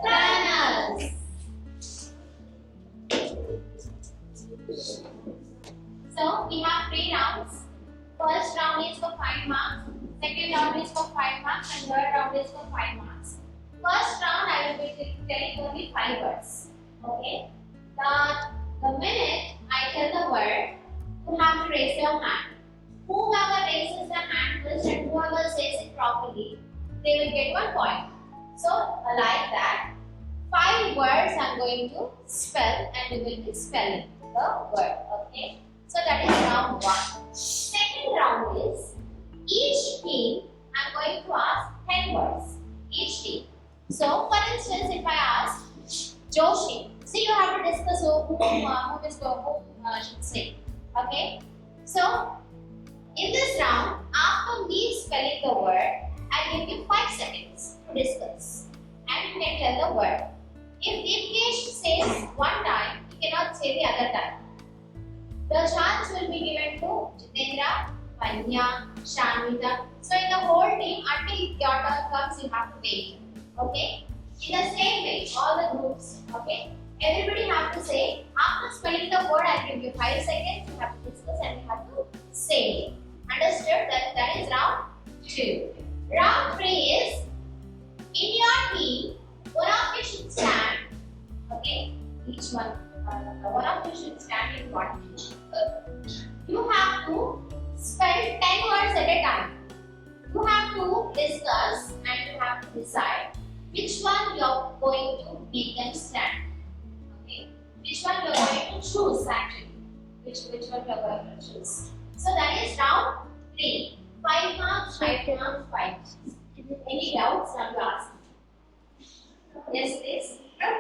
Turners. So we have 3 rounds. First round is for 5 marks. Second round is for 5 marks and third round is for 5 marks. First round I will be telling only 5 words. Okay? The minute I tell the word, you have to raise your hand. Whoever raises the hand first and whoever says it properly, they will get 1 point. So like that, 5 words I'm going to spell and we will be spelling the word. Okay? So that is round 1. Second round is each team I'm going to ask 10 words. Each team. So for instance, if I ask Joshi, see you have to discuss who should say. Okay? So in this round, after me spelling the word, I give you 5 seconds to discuss and you can tell the word. If Divyesh says one time, you cannot say the other time. The chance will be given to Jitendra, Panya, Shamita. So in the whole team, until your turn comes, you have to wait. Okay? In the same way, all the groups. Okay? Everybody have to say, after spelling the word, I give you 5 seconds, you have to discuss and you have to say it. Understood? That is round 2. Round 3 is, in your team, one of you should stand. Okay? Each one. One of you should stand in one team. You have to spell 10 words a time. You have to discuss and you have to decide which one you are going to make them stand. Okay, which one you are going to choose actually. Which one you are going to choose. So that is round 3. 5 marks, 5 marks, 5 marks. Any doubts? Now you ask. Yes, please. 10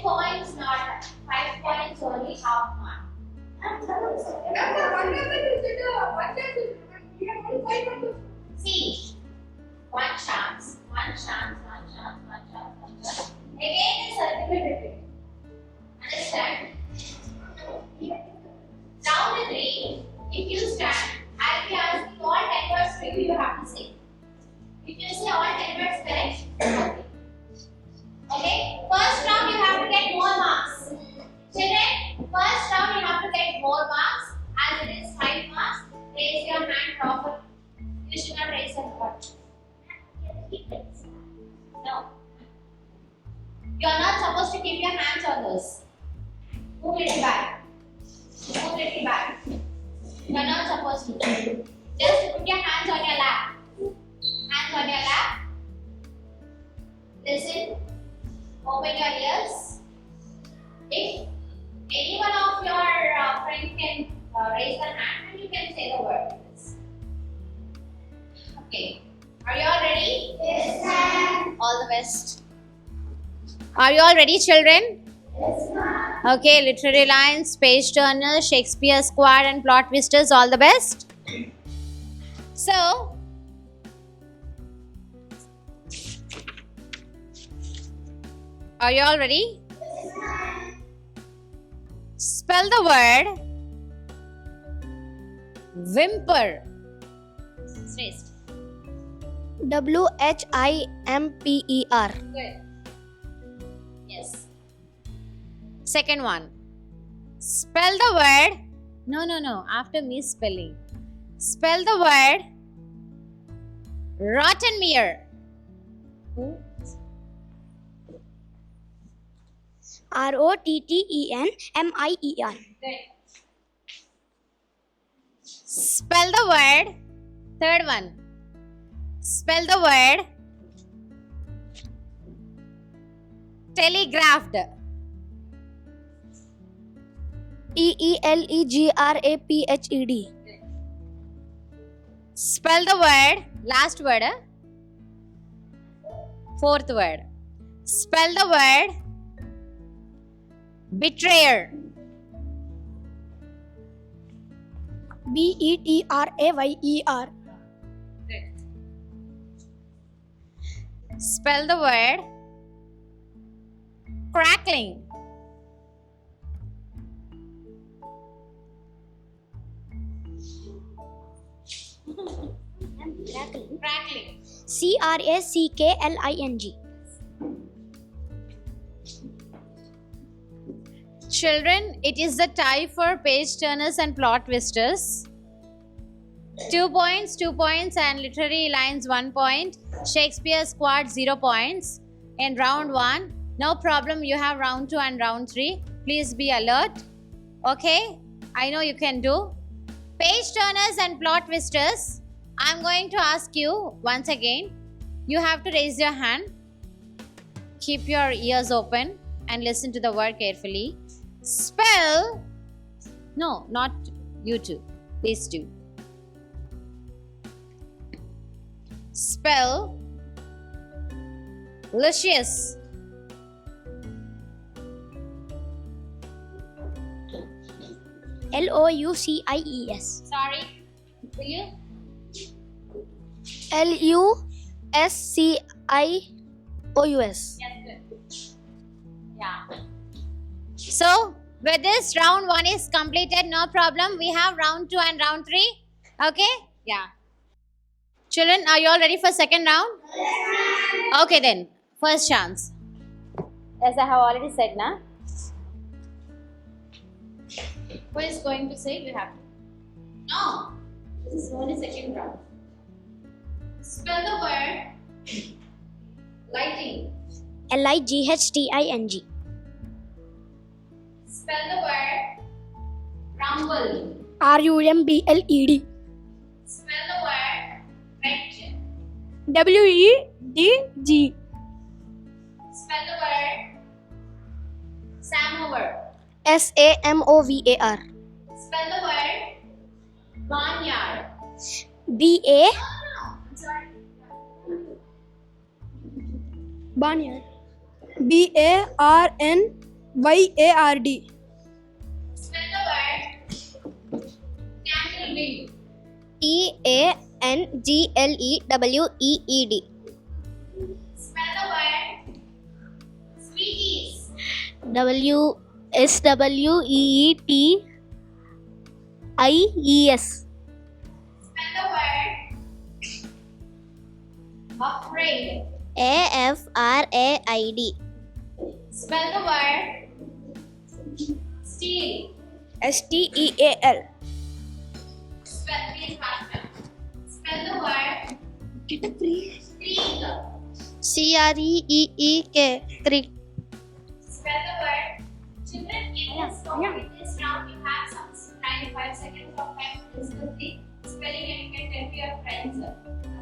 points, not 5 points, only half mark. See, one chance. Again, the circle will repeat. Understand? Round 3, if you stand, I'll be asking all 10 words maybe you have to say. If you say all 10 words correct, okay. Okay, first round you have to get more marks. Children, first round you have to get more marks as it is 5 marks. Raise your hand properly. You should not raise your hand. No. You are not supposed to keep your hands on this. Move it back. Move it back. You are not supposed to. Just put your hands on your lap. Hands on your lap. Listen. Open your ears. If any one of your friends can raise their hand and you can say the word. Okay. Are you all ready? Yes, ma'am. All the best. Are you all ready, children? Yes, ma'am. Okay, literary lines, page turners, Shakespeare squad, and plot twisters. All the best. So, are you all ready? Yes, ma'am. Spell the word whimper. Straight. WHIMPER. Good. Yes. Second one. Spell the word. No. After me spelling. Spell the word Rottenmeier. ROTTENMIER. Good. Spell the word. Third one. Spell the word telegraphed. TELEGRAPHED. Spell the word. Last word. Fourth word. Spell the word betrayer. BETRAYER. Good. Spell the word crackling. Crackling. CRACKLING. Children, it is the tie for page turners and plot twisters. 2 points, 2 points, and literary lines 1 point. Shakespeare squad 0 points. In round 1, no problem, you have round 2 and round 3. Please be alert. Okay, I know you can do. Page turners and plot twisters, I'm going to ask you once again. You have to raise your hand. Keep your ears open and listen to the word carefully. Spell. No, not you two. These two. Spell Lucius. LOUCIES. Sorry. Will you? LUSCIOUS. Yes, good. Yeah. So, with this, round 1 is completed. No problem. We have round 2 and round 3. Okay? Yeah. Children, are you all ready for second round? Yes. Okay then. First chance. As I have already said, na? Who is going to say? You have to. No. This is only second round. Spell the word lighting. LIGHTING. Spell the word rumble. RUMBLED. Spell the word wedge. WEDG. Spell the word samovar. SAMOVAR. Spell the word barnyard. BA. Barnyard. BARNYARD. Spell the word tanglewed. TANGLEWEED. Spell the word sweeties. SWEETIES. Spell the word afraid. AFRAID. Spell the word steel. STEAL. Spell please faster. Spell the word creek. CREEK. Creek. Spell the word children. In this round you have some 95 seconds of time to discuss the spelling and you can tell to your friends.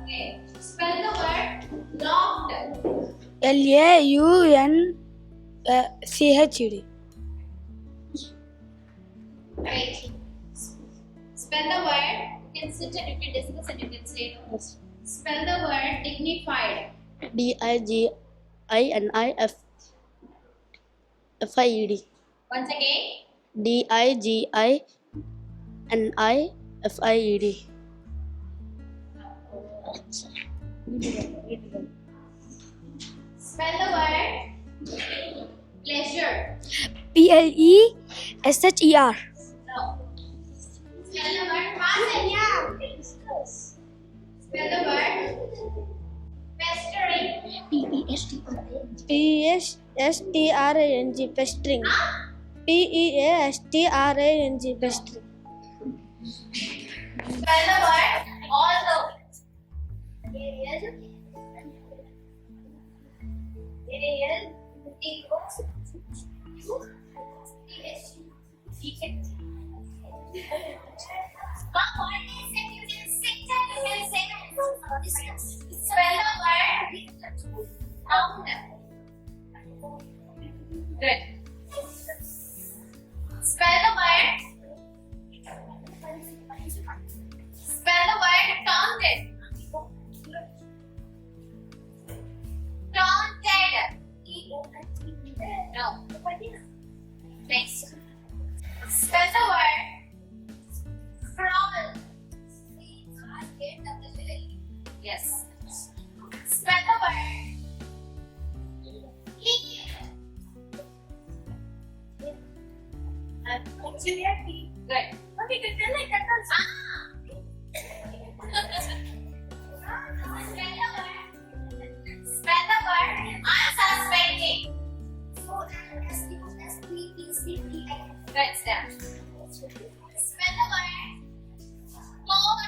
Okay. Spell the word loft. LAUNCHED. Right. Spell the word. You can sit and you can discuss and you can say no. Spell the word dignified. DIGINIFIED. Once again. DIGINIFIED. Spell the word pleasure. PLESHER. No. Spell the word fasten. Spell the word pestering. PESTRANG. Pestering. PEASTRANG. Pestering. Spell the word although. Spell the word pound. Good. Spell the word. Spell the word taunted. Taunted. No. Next. Spell the word crawl. Yes. Spell the word leave. Good. Spell the word unsuspecting. Good step. Spell the word cold.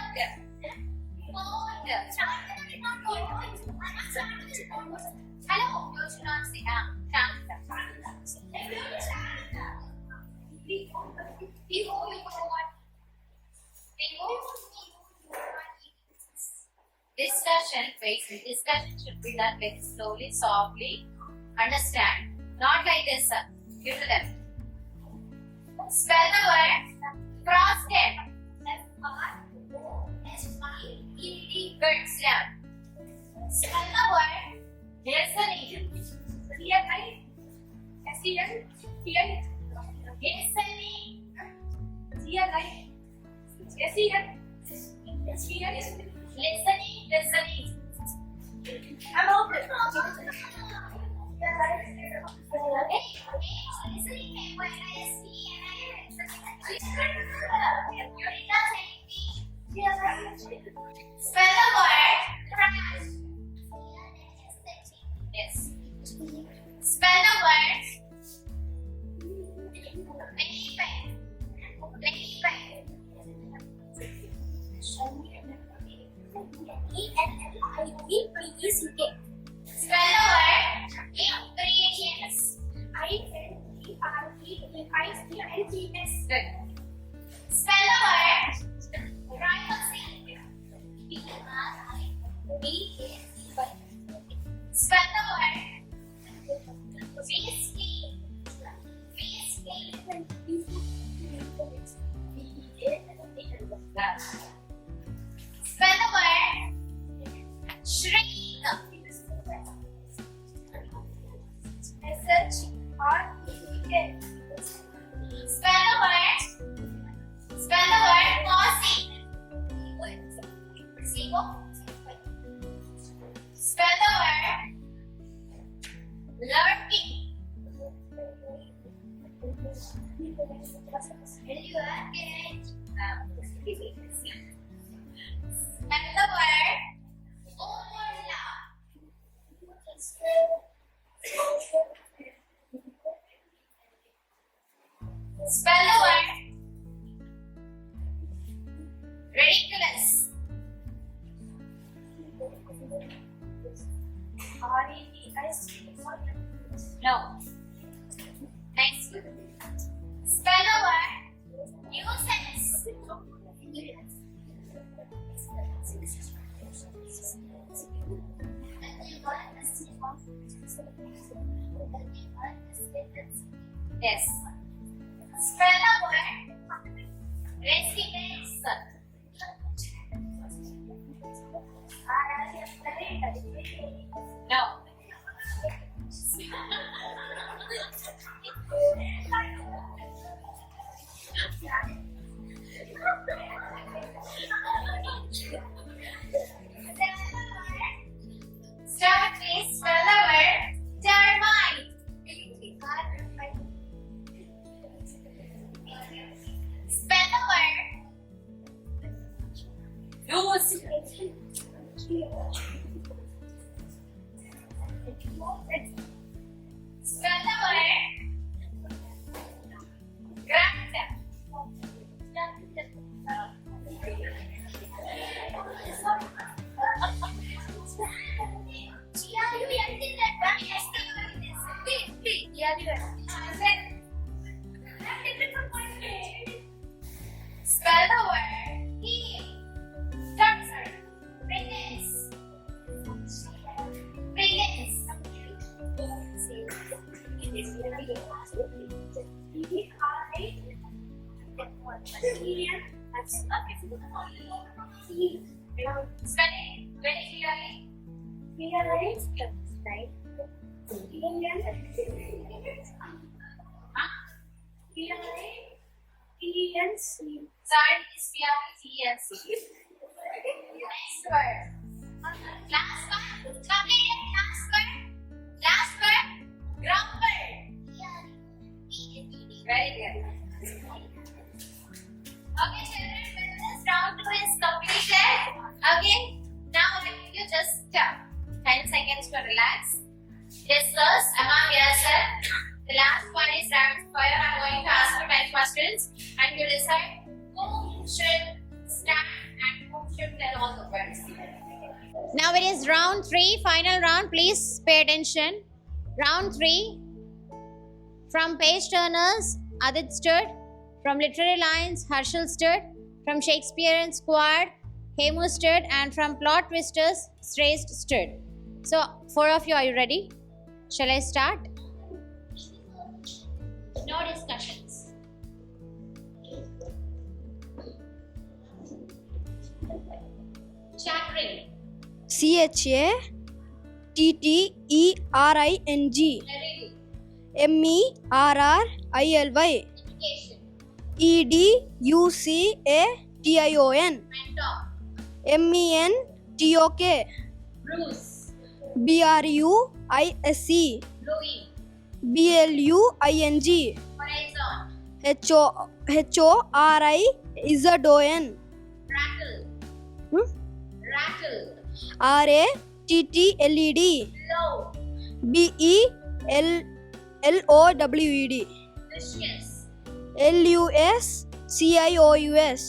Hello, you should not sit down. Discussion should be done very slowly, softly. Understand? Not like this. Give to them. Spell the word frosted. Good step. Spell the word listening. Listening. I'm open. Spell the word crash. Yes. Spell the word ladybug. Spell the word ingredients. Good. Spell the word Spell the word feasting. Spell the word shrink. S-H-R-E-E-K. Spell the word pausing. Spell the word lurking. Spell the word formula. Spell the word ridiculous. No. Next. Spell the word nuisance. Yes. Spell the word residence. No. Start please. Spell the word termite. Spell the word use. Spell the word grunt. Spell the word heel. Sorry. Release. Spelling very clearly. Sorry, it's P-R-E-T-N-C. Next word. Last one. Complete it. Last word. Grumble. Very good. Okay, children, when this round 2 is completed, okay, now I give you just 10 seconds to relax. Discuss among yourself. The last one is rapid fire. I'm going to ask you 10 questions and you decide who should start and who should tell all the words. Now it is round 3, final round. Please pay attention. Round 3. From page turners, Adit stood. From literary lines, Harshal stood. From Shakespearean squad, Hemu stood. And from plot twisters, Shrestha stood. So, 4 of you, are you ready? Shall I start? No discussions. Chattering. CHATTERING Narrating. MERRILY Education. EDUCATION Mentor. MENTOK Bruce. BRUISE Brewing. BLUING Horizon. HORIZON Rattle. Rattle. RATTLED Low. BELLOWED Vicious. LUSCIOUS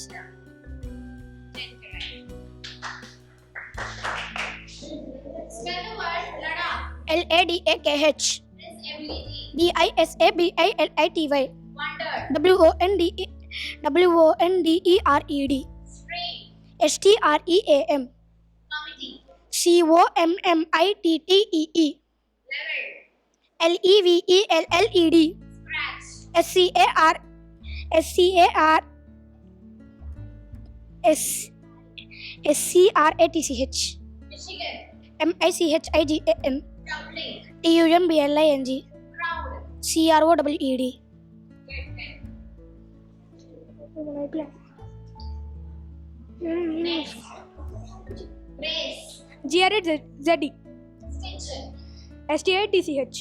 10 correct. Spell the word Ladakh. LADAKH This ability. DISABILITY Wonder. WONDERED Stream. STREAM COMMITTEE. LEVELLED. SCAR. SCRATCH. MICHIGAN. TUMBLING. CROWED. Next. Grace. GRAZE. Stitch. STITCH.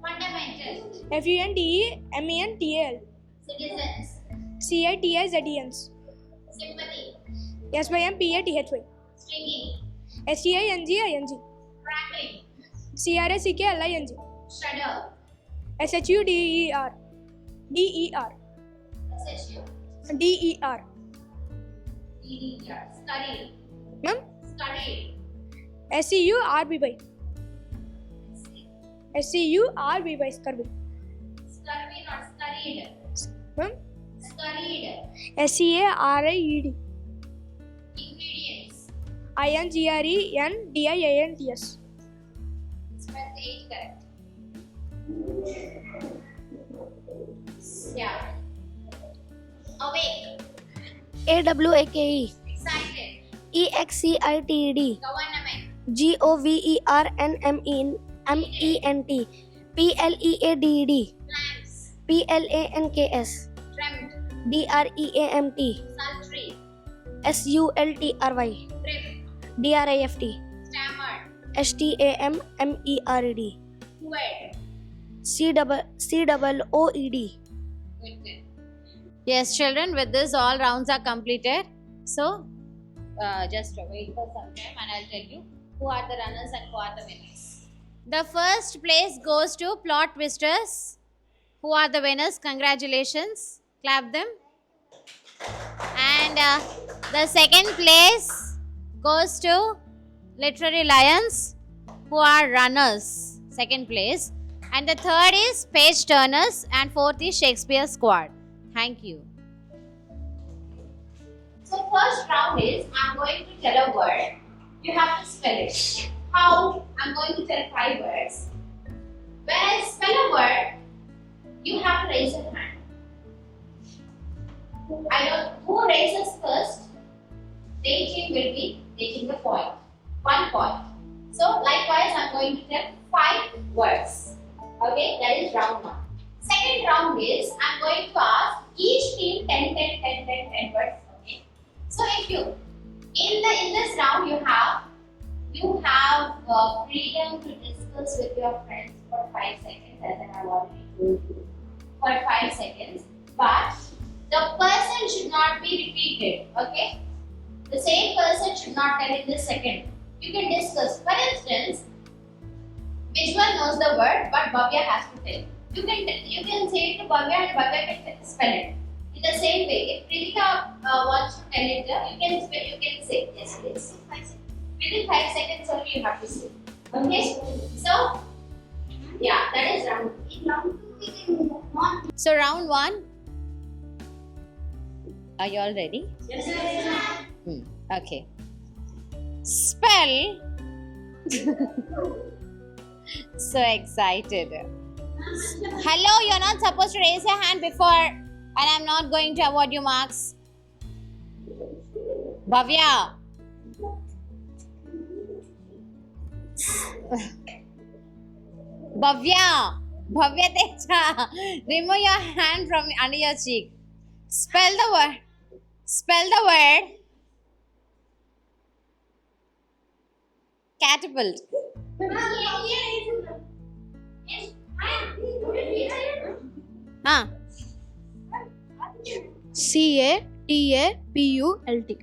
Fundamental. FUNDEMENTAL. Citizens. CITIZENS. Sympathy. SYMPATHY. Stringing. STINGING. Crackling. CRACKLING. Shudder. SHUDER. SHU. DER. DDR. Scurry. Ma'am? Scurry. SCURBY. SCURBY. Scurvy. Scurvy, not scurried. Ma'am? Scurried. SCARIED. Ingredients. INGRENDIANTS. Spell the age correct. Yeah. Awake. AWAKE. Excited. EXCITED. Government. GOVERNMENT. PLEADED. Plants. PLANKS. Dreamt. DREAMT. Sultry. SULTRY. Trip. DRIFT. Stammered. STAMMERD. Wet. COOED. Good. Yes, children, with this, all rounds are completed. So, just wait for some time and I'll tell you who are the runners and who are the winners. The first place goes to Plot Twisters. Who are the winners? Congratulations. Clap them. And the second place goes to Literary Lions, who are runners. Second place. And the third is Page Turners and fourth is Shakespeare Squad. Thank you. So first round is I'm going to tell a word. You have to spell it. How? I'm going to tell 5 words. When I spell a word, you have to raise your hand. Who raises first, their team will be taking the point. 1 point. So likewise, I'm going to tell 5 words. Okay, that is round 1. Second round is I'm going to ask each team 10 words. Okay. So if you in this round you have freedom to discuss with your friends for 5 seconds, as I have already told you, for 5 seconds. But the person should not be repeated. Okay, the same person should not tell in the second. You can discuss. For instance, Vishwan knows the word, but Bhavya has to tell. You can say it to Bhavya and Bhavya can spell it. In the same way, if Pritika wants to tell it, you can say yes, please. Within 5 seconds only you have to say. Okay? So, yeah, that is round 1. So round 1. Are you all ready? Yes. Okay. Spell. So excited. Hello, you're not supposed to raise your hand before, and I'm not going to award you marks. Bhavya. Bhavya Teja, remove your hand from under your cheek. Spell the word. Catapult. CATAPULT.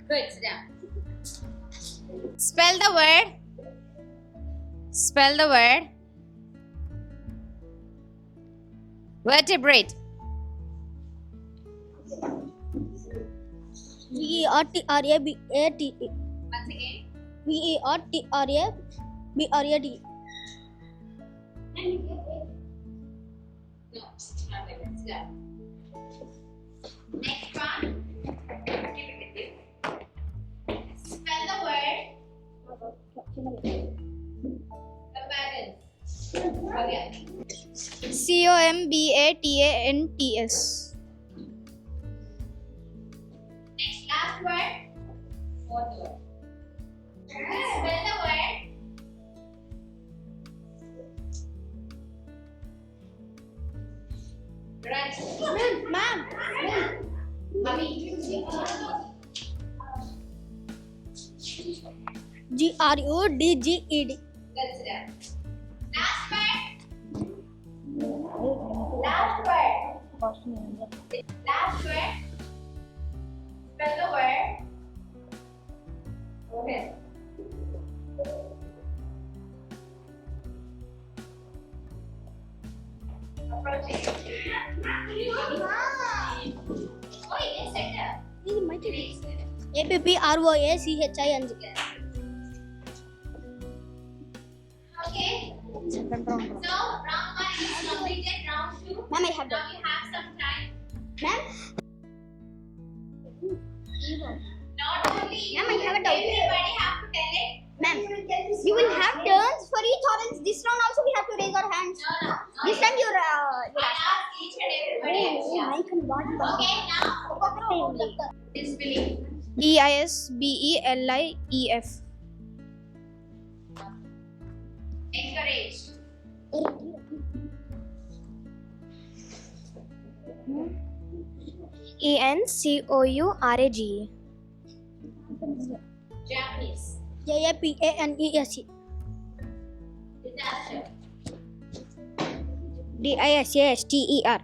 Good, sit down. Spell the word. Vertebrate. VERTRABATE. Once again. VERTRABATE. No, not like that. Sit down. Next one. Spell the word Okay. COMBATANTS. Next, last word. Fourth word. Spell the word. Right. Ma'am. Mummy. GRODGED. That's it. Last word. Last word. Last word. Spell the word. Okay. Approaching. Oh, yes, center. This is my turn. Next. APPROACHING. Okay. So round 1 is completed. Round 2. Ma'am, I have Now you have some time. Ma'am. Not only you, Ma'am, I have a doubt. everybody have to tell it. Ma'am, you will have turns for each orange. This round also we have to raise our hands. No. This time you're I'll ask each and everybody. Okay, now disbelief. DISBELIEF. Encourage. ENCOURAGE. Japanese. JAPANESE. Disaster. DISASTER.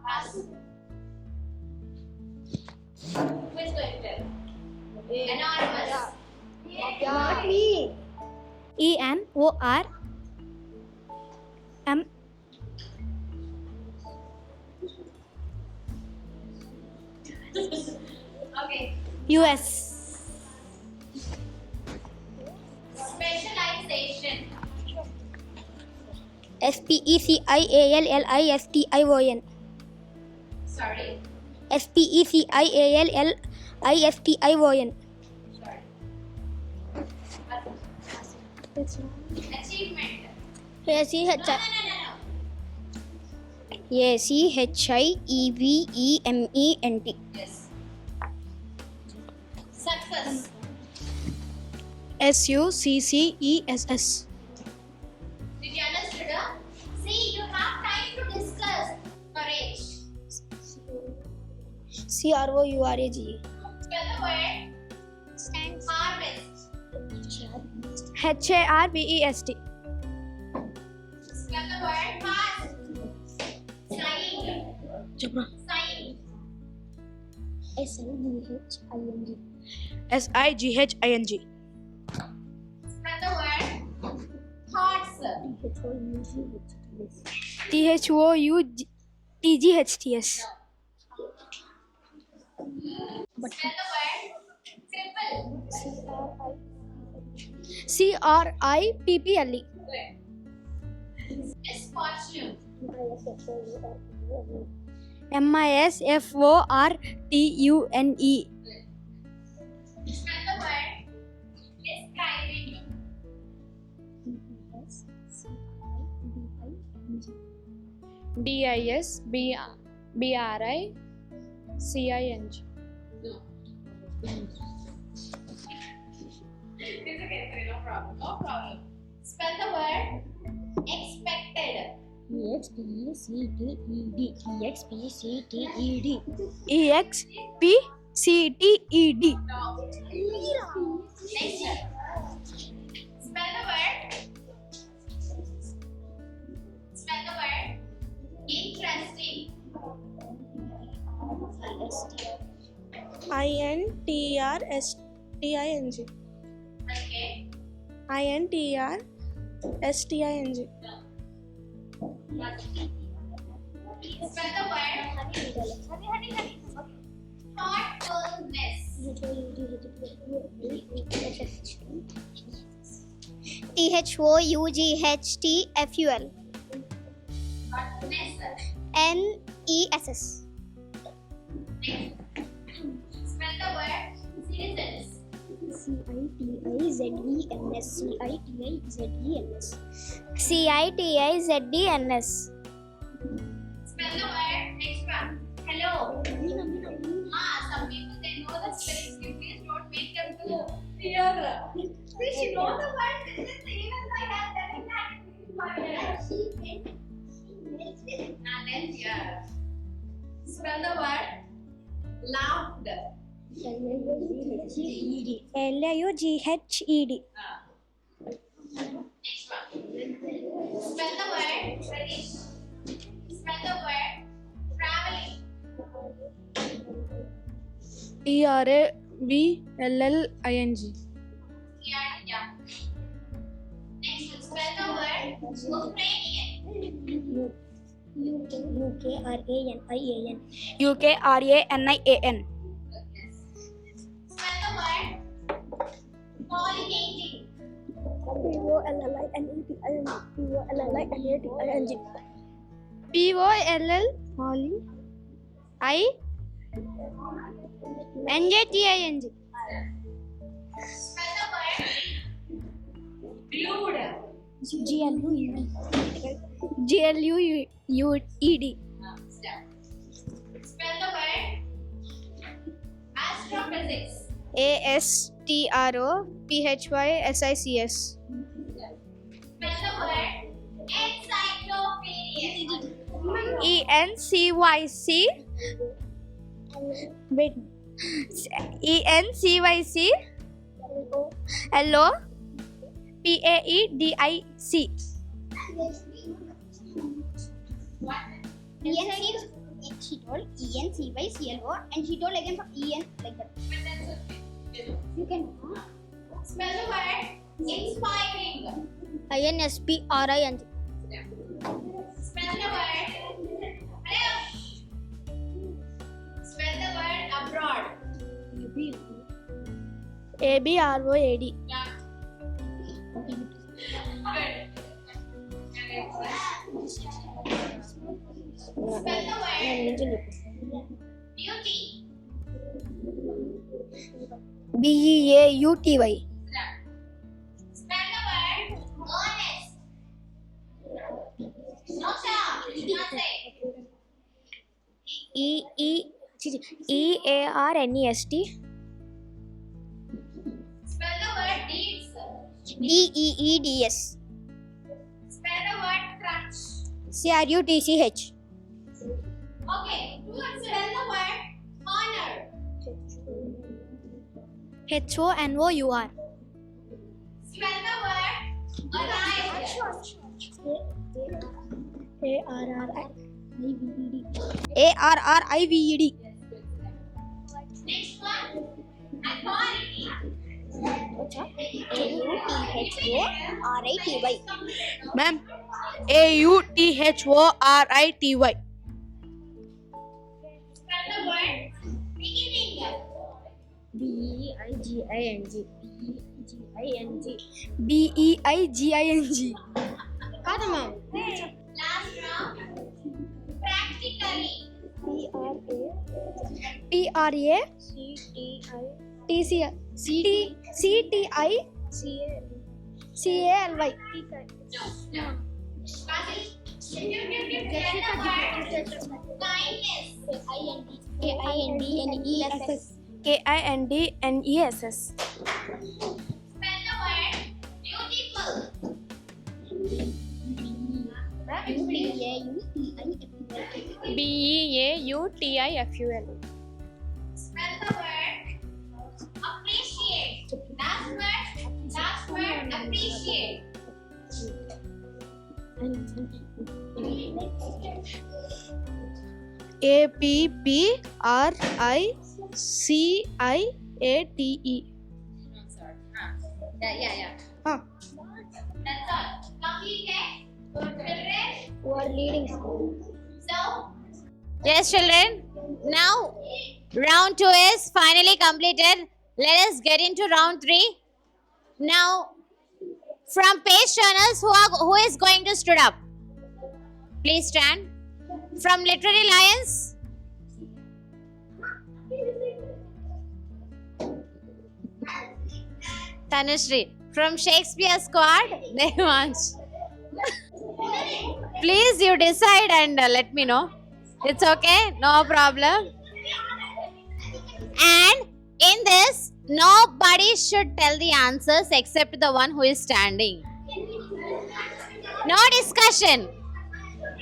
Pass. Who is going to tell? Anonymous. Not me. ENORM Okay. US. Specialization. SPECIALLISTION. Sorry. SPECIALLISTION. Sorry. Achievement. ACHI. No. ACHIEVEMENT. Yes. Success. SUCCESS. Did you understand? See, you have time to discuss. Courage. CROURAGE. Spell the word. Harvest. HARVEST. Spell the word. Fast. Sighing. Sighing. SIGHING. Spell the word. Thoughts. THOUGHTS. Spell the word. Cripple. CRIPPLE. Good. Misfortune. MISFORTUNE. Spell the word. Describing. DISBRICING. It's okay, no problem. No problem. Spell the word. Expected. EXPCTED. EXPCTED. No. Next. Spell the word. Spell the word. Interesting. INTRSTING. Okay. INTRSTING. Spell the word. Thoughtfulness. THOUGHTFUL. Thoughtfulness. NESS. Next. Spell the word. Citizens. C-I-T-I-Z-E-N-S. C-I-T-I-Z-E-N-S. CITIZDNS. Spell the word. Next one. Hello. Some people they know the spelling. You please don't make them too clear. Please you know the word. This is even though I have done it that. And then here. Spell the word. Laughed. LAUGHED. Next one. Spell the word. Ready. Spell the word. Traveling. TRAVLLING. Yeah. Next, spell the word Ukrainian. UKRANIAN. UKRANIAN. Spell the word pollinating. POLLINATING. POLL NJTING. Spell the word glued. GLUED. Step. Spell the word astrophysics. ASTROPHYSICS. Spell the word encyclopedia. ENCYC. Wait. ENCYC. Hello. PAEDIC. She told ENCYCLO and she told again for EN like that. You can. Spell the word inspiring. INSPRING. Spell the word. Hello. Spell the word abroad. ABROAD. Yeah. Good. Spell the word beauty. BEAUTY. Spell the word honest. Nosha, not say. EARNEST. Spell the word deeds. DEEDS. Spell the word crunch. CRUTCH. Okay, spell the word honor. HONOUR. Spell the word arrived. ARRIVED. Next one, authority. AUTHORITY. Ma'am, AUTHORITY. Spell the word beginning. BEIGING. Kada ma'am. Last round, practically. PRACTICALY. No. Spell the word kindness. KINDNESS. Spell the word beautiful. BEAUTIFUL. Spell the word appreciate. Last word appreciate. APPRICIATE. Yeah. Huh. That's all. Completed. Children. Who are leading? So, Yes, children. Now, round 2 is finally completed. Let us get into round 3. Now, from page turners, who is going to stood up? Please stand. From Literary Lions. Tanushree. From Shakespeare Squad, Devansh. Please, you decide and let me know. It's okay, no problem. And in this, nobody should tell the answers except the one who is standing. No discussion.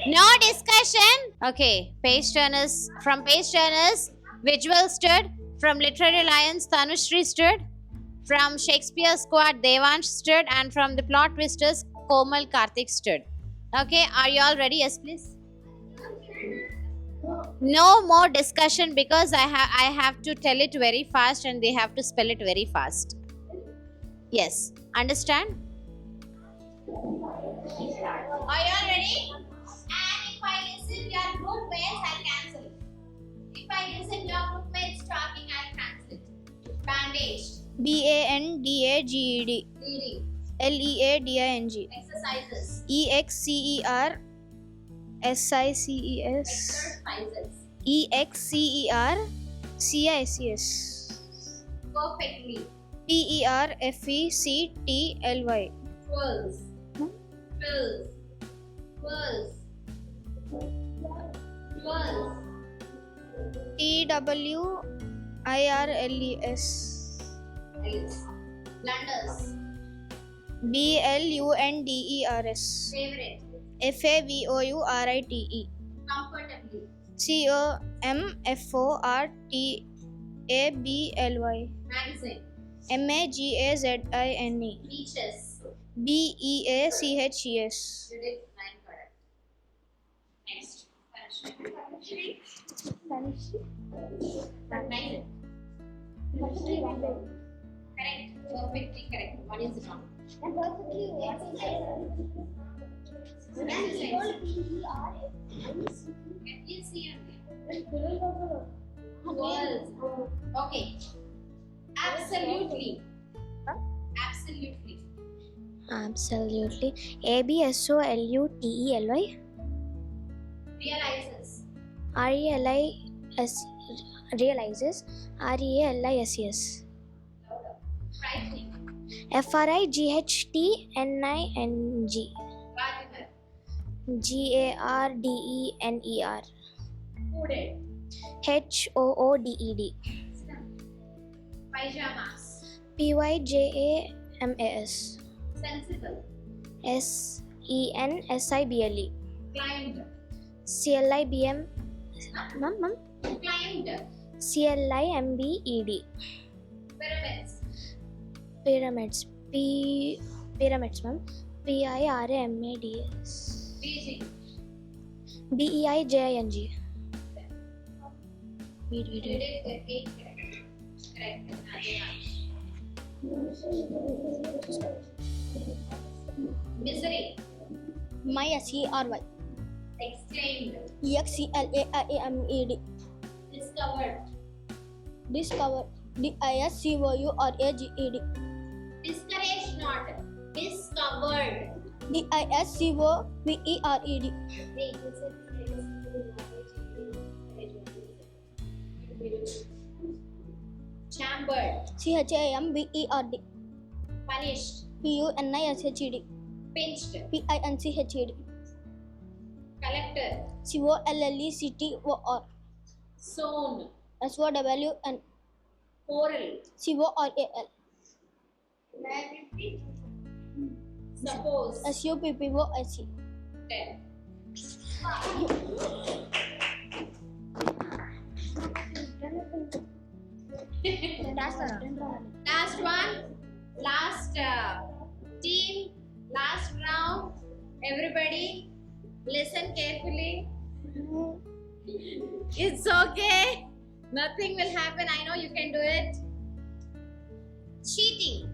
No discussion. Okay, page turners. From page turners, Visual stood. From Literary Lions, Tanushree stood. From Shakespeare Squad, Devansh stood. And from the Plot Twisters, Komal Karthik stood. Okay, are you all ready? Yes, please. No more discussion because I have to tell it very fast and they have to spell it very fast. Yes, understand? Are you all ready? And if I listen your group mates, I'll cancel it. If I listen your group mates talking, I'll cancel it. Bandage. BANDAGED Reading. LEADING Exercises. EXCER SICES Exercises. EXCER CICS Perfectly. PERFECTLY Twirls. Twirls. Twirls. Twirls. TWIRLES Blunders. BLUNDERS Favorite. FAVOURITE Comfortably. COMFORTABLY Magazine. MAGAZINE Beaches. BEACHES You did 9 correct. Next. Nine. Correct. Perfectly correct. What is wrong? Words. Okay. Absolutely. Absolutely. Absolutely. ABSOLUTELY. Realizes. Realizes. REALISES. Louder. Frightening. FRIGHTNING. Gardener. GARDENER. Hooded. HOODED. Pyjamas. PYJAMAS. Sensible. SENSIBLE. Climbed. CLIBM. Ma'am. Climbed. CLIMBED. Pyramids. Pyramids. Pyramids, ma'am. PIRAMADS. Beijing. BEIJING. You did 8 correct. Correct. Misery. MYSERY Exclaimed. EXCLAIAMED Discovered. Discovered DISCOURAGED Discourage not. Discovered. DISCOVERED Chambered. CHAMBERD Punished. PUNISHED Pinched. PINCHED Collector. COLLECTOR Sown. SOWN Coral. CORAL Suppose. SUPPOSE Dead. Last one. Last team. Last round. Everybody, listen carefully. It's okay. Nothing will happen. I know you can do it. Cheating.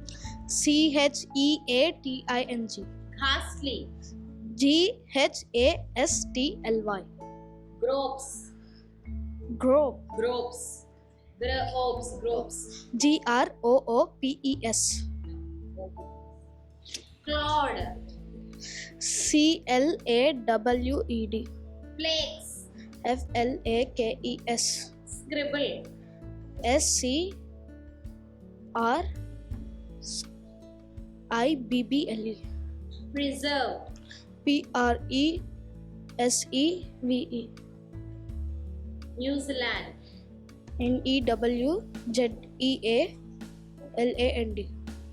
CHEATING Ghastly. GHASTLY Gropes. Grope Gropes. Gropes. Gropes. GROOPES Clawed. CLAWED Flakes. FLAKES Scribble. SCR IBBLE. Preserve. PRESEVE. New Zealand. NEWZEALAND.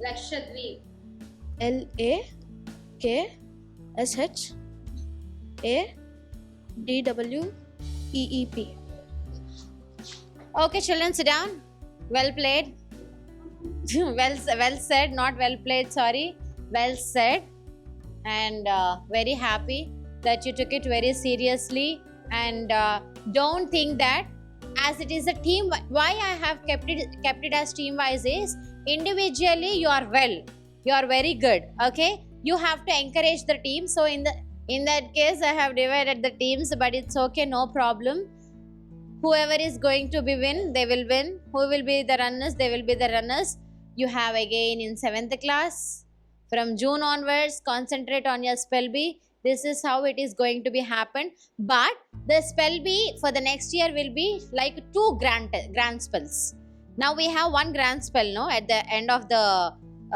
Lakshadweep. LAKSHADWEEP. Okay, children, sit down. Well played. well said, not well played, sorry. Well said. And very happy that you took it very seriously. And don't think that as it is a team, why I have kept it as team wise is individually you are well, you are very good. Okay, you have to encourage the team. So in that case I have divided the teams, but it's okay, no problem. Whoever is going to be win, they will win. Who will be the runners, they will be the runners. You have again in 7th class. From June onwards, concentrate on your spell bee. This is how it is going to be happen. But the spell bee for the next year will be like 2 grand spells. Now we have 1 grand spell, no, at the end of the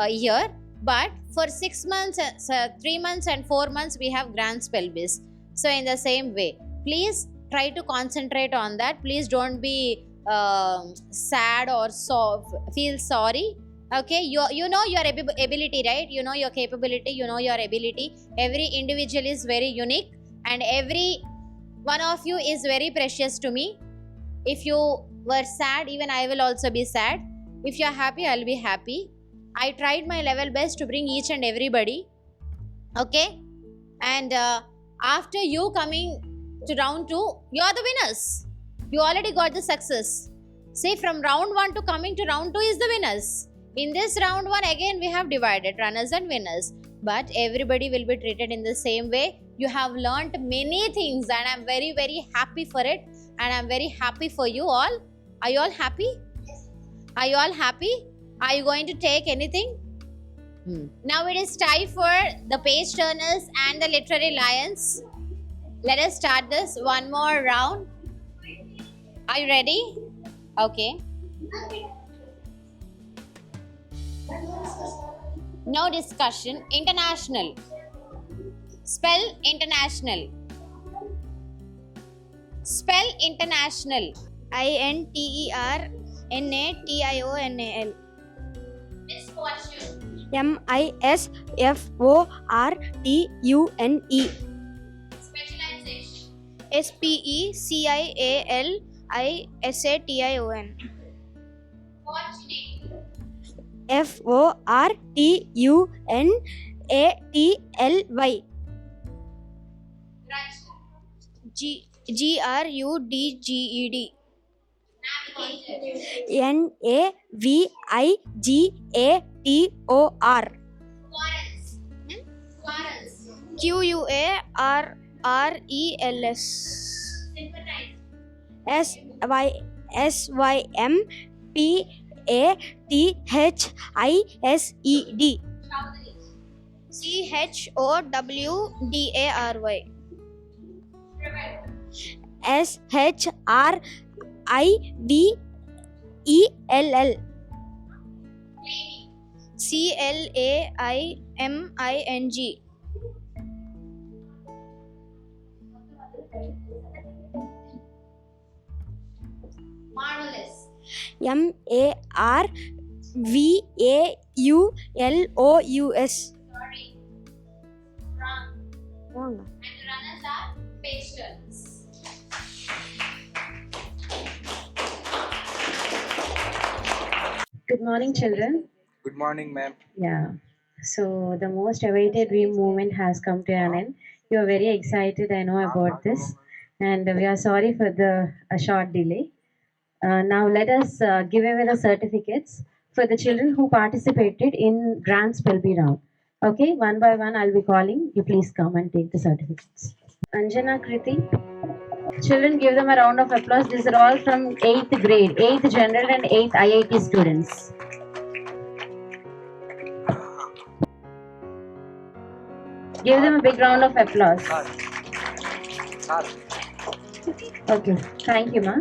year. But for 6 months, 3 months and 4 months, we have grand spell bees. So in the same way, please try to concentrate on that. Please don't be sad or feel sorry. Okay, you know your ability, right? You know your capability, you know your ability. Every individual is very unique and every one of you is very precious to me. If you were sad, even I will also be sad. If you are happy, I'll be happy. I tried my level best to bring each and everybody. Okay, and after you coming to round 2, you are the winners. You already got the success. See, from round 1 to coming to round 2 is the winners. In this round 1, again we have divided runners and winners. But everybody will be treated in the same way. You have learnt many things and I'm very, very happy for it. And I'm very happy for you all. Are you all happy? Are you all happy? Are you going to take anything? Now it is time for the page turners and the literary lions. Let us start this one more round. Are you ready? Okay. No discussion. International. Spell international. Spell international. INTERNATIONAL. Next question. MISFORTUNE. Specialization. SPECIALISATION. Fortunate. FORTUNATLY. GRUDGED. NAVIGATOR. Quarrels. QUARRELS. SYMPATHISED. CHOWDARY. SHRIVELL. CLAIMING. Marvelous. MARVAULOUS. Sorry. Wrong. Wrong. And the runners are page turners. Good morning, children. Good morning, ma'am. Yeah. So the most awaited dream movement has come to an end. You are very excited, I know about this, and we are sorry for the short delay. Now let us give away the certificates for the children who participated in Grand Spell Bee round. Okay, one by one I'll be calling. You please come and take the certificates. Anjana, Kriti. Children, give them a round of applause. These are all from 8th grade, 8th general and 8th IIT students. Give them a big round of applause. Okay, thank you, ma.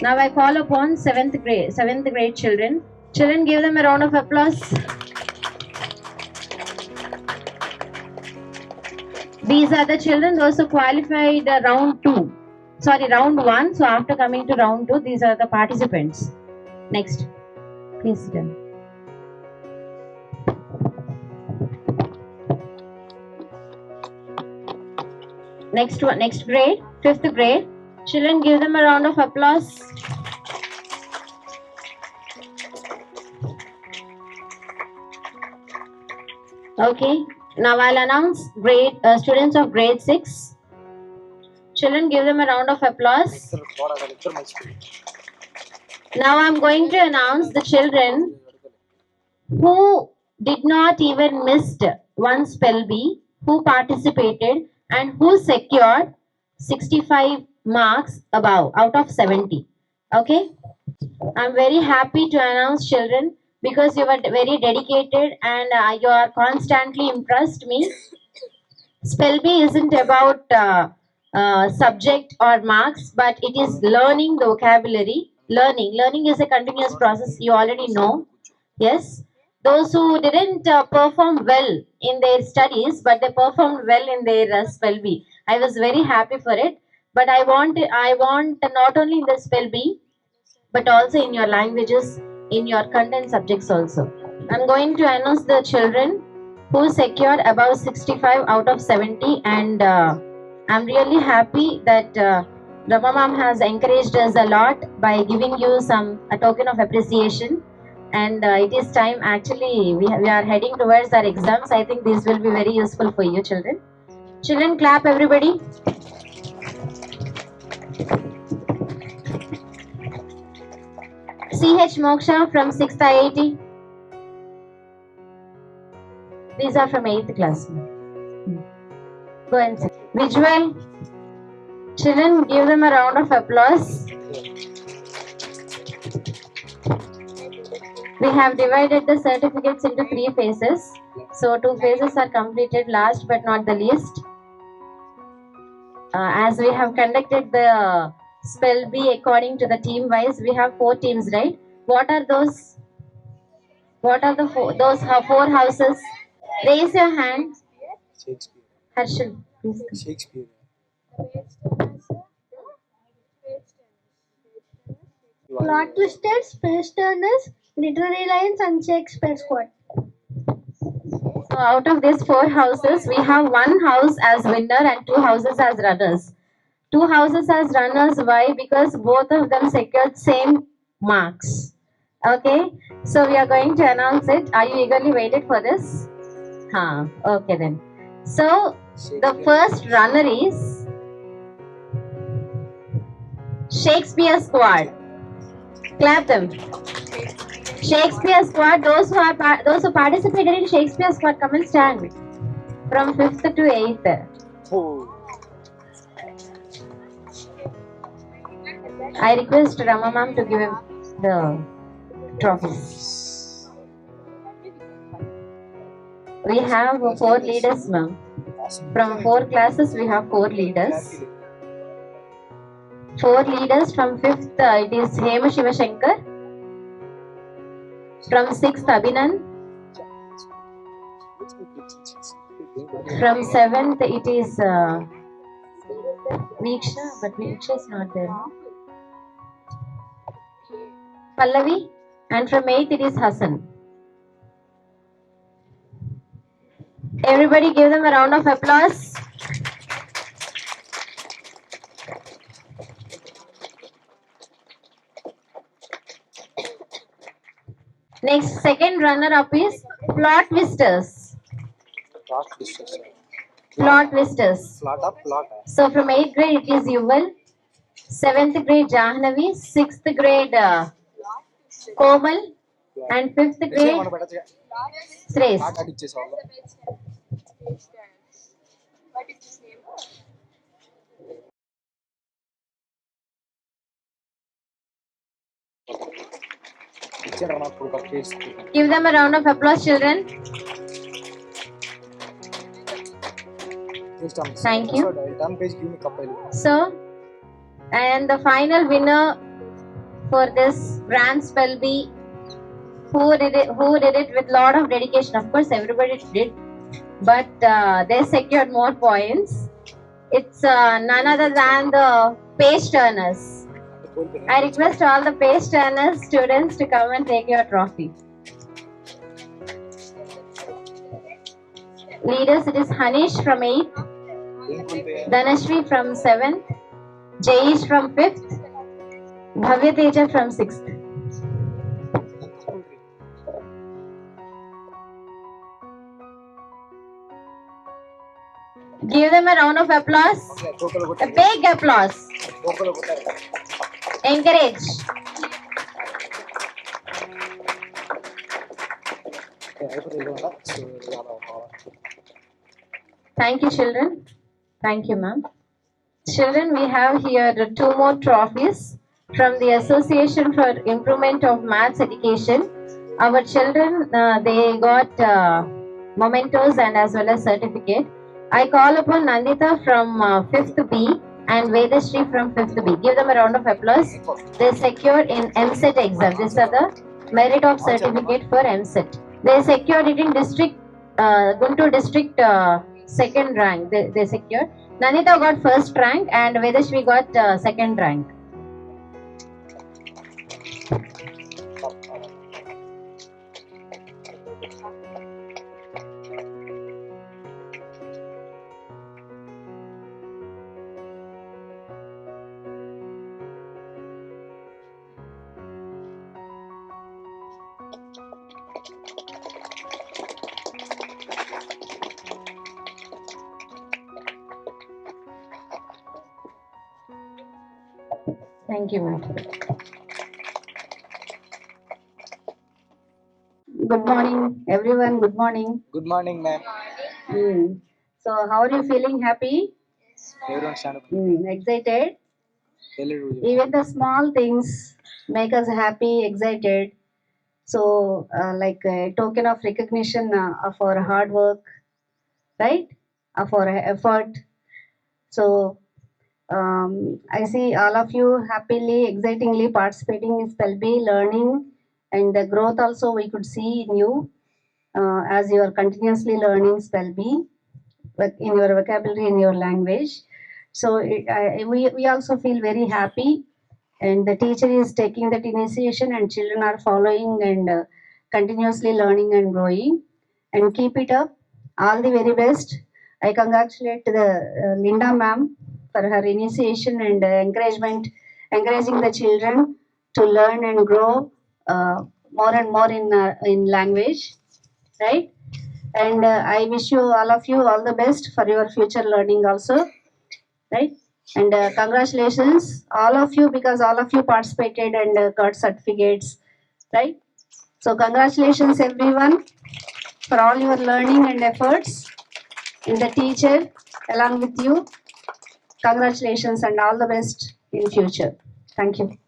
Now I call upon 7th grade children. Children, give them a round of applause. These are the children those who qualified round 2. Sorry, round 1. So after coming to round 2, these are the participants. Next. Please sit down. Next one, next grade, 5th grade. Children, give them a round of applause. Okay, now I'll announce grade students of grade 6. Children, give them a round of applause. Now I'm going to announce the children who did not even missed one spell bee, who participated and who secured 65 marks above out of 70. Okay, I'm very happy to announce children because you were very dedicated and you are constantly impressed me. Spell bee isn't about subject or marks, but it is learning the vocabulary. Learning is a continuous process, you already know. Yes, those who didn't perform well in their studies, but they performed well in their spell bee, I was very happy for it. But I want not only in the spell bee, but also in your languages, in your content subjects also. I'm going to announce the children who secured above 65 out of 70, and I'm really happy that Rama Ma'am has encouraged us a lot by giving you a token of appreciation. And it is time, actually we are heading towards our exams. I think this will be very useful for you children. Children, clap everybody. CH Moksha from 6th IIT. These are from 8th class. Go and sit. Visual. Children, give them a round of applause. We have divided the certificates into 3 phases. So 2 phases are completed. Last but not the least, as we have conducted the spell bee according to the team wise, we have 4 teams, right? What are those? What are the 4 houses? Raise your hand. Shakespeare. Harshal, please. Shakespeare. Plot Twisters, Space Turners, Literary Lines, and Shakespeare Squad. So out of these 4 houses, we have 1 house as winner and 2 houses as runners. 2 houses as runners, why? Because both of them secured same marks. Okay, so we are going to announce it. Are you eagerly waited for this? Okay then. So the first runner is Shakespeare Squad. Clap them. Shakespeare Squad. Those who participated in Shakespeare Squad, come and stand. From 5th to 8th. Oh. I request Rama Ma'am to give him the trophies. We have 4 leaders, ma'am. From 4 classes, we have 4 leaders. 4 leaders from 5th, it is Hema Shivashankar. From 6th, Abhinan. From 7th, it is Veeksha, but Veeksha is not there. No? Pallavi. And from 8th, it is Hassan. Everybody give them a round of applause. Next, second runner-up is Plot Twisters. Plot Twisters. Plot Twisters. Plot up, plot. So from 8th grade, it is Yuval. 7th grade, Jahnavi. 6th grade, Komal. And 5th grade, Shrestha. Give them a round of applause, children. Thank you. So, and the final winner for this grand spell bee, who did it with lot of dedication. Of course, everybody did. but they secured more points. It's none other than the page turners. I request all the page turners students to come and take your trophy. Leaders, it is Hanish from 8th, Dhanashri from 7th, Jayesh from 5th, Bhavya Teja from 6th. Give them a round of applause. A big applause. Encourage. Thank you, children. Thank you, ma'am. Children, we have here the 2 more trophies from the Association for Improvement of Maths Education. Our children, they got mementos and as well as certificate. I call upon Nandita from 5th B and Vedashri from 5th B. Give them a round of applause. They secured in MSET exam. These are the merit of certificate for MSET. They secured it in district, Guntur district second rank. They secured. Nandita got first rank and Vedashri got second rank. Thank you, ma'am. Good morning, everyone. Good morning. Good morning, ma'am. So, how are you feeling? Happy? Everyone stand up. Excited? Hallelujah. Even the small things make us happy, excited. So, like a token of recognition of our hard work, right? Of our effort. So, I see all of you happily, excitingly participating in Spell Bee, learning, and the growth also we could see in you as you are continuously learning Spell Bee in your vocabulary, in your language. So we also feel very happy, and the teacher is taking that initiation, and children are following and continuously learning and growing. And keep it up. All the very best. I congratulate the Linda ma'am for her initiation and encouragement, encouraging the children to learn and grow more and more in language, right? And I wish you all of you all the best for your future learning also, right? And congratulations all of you, because all of you participated and got certificates, right? So congratulations everyone for all your learning and efforts, and the teacher along with you. Congratulations and all the best in future. Thank you.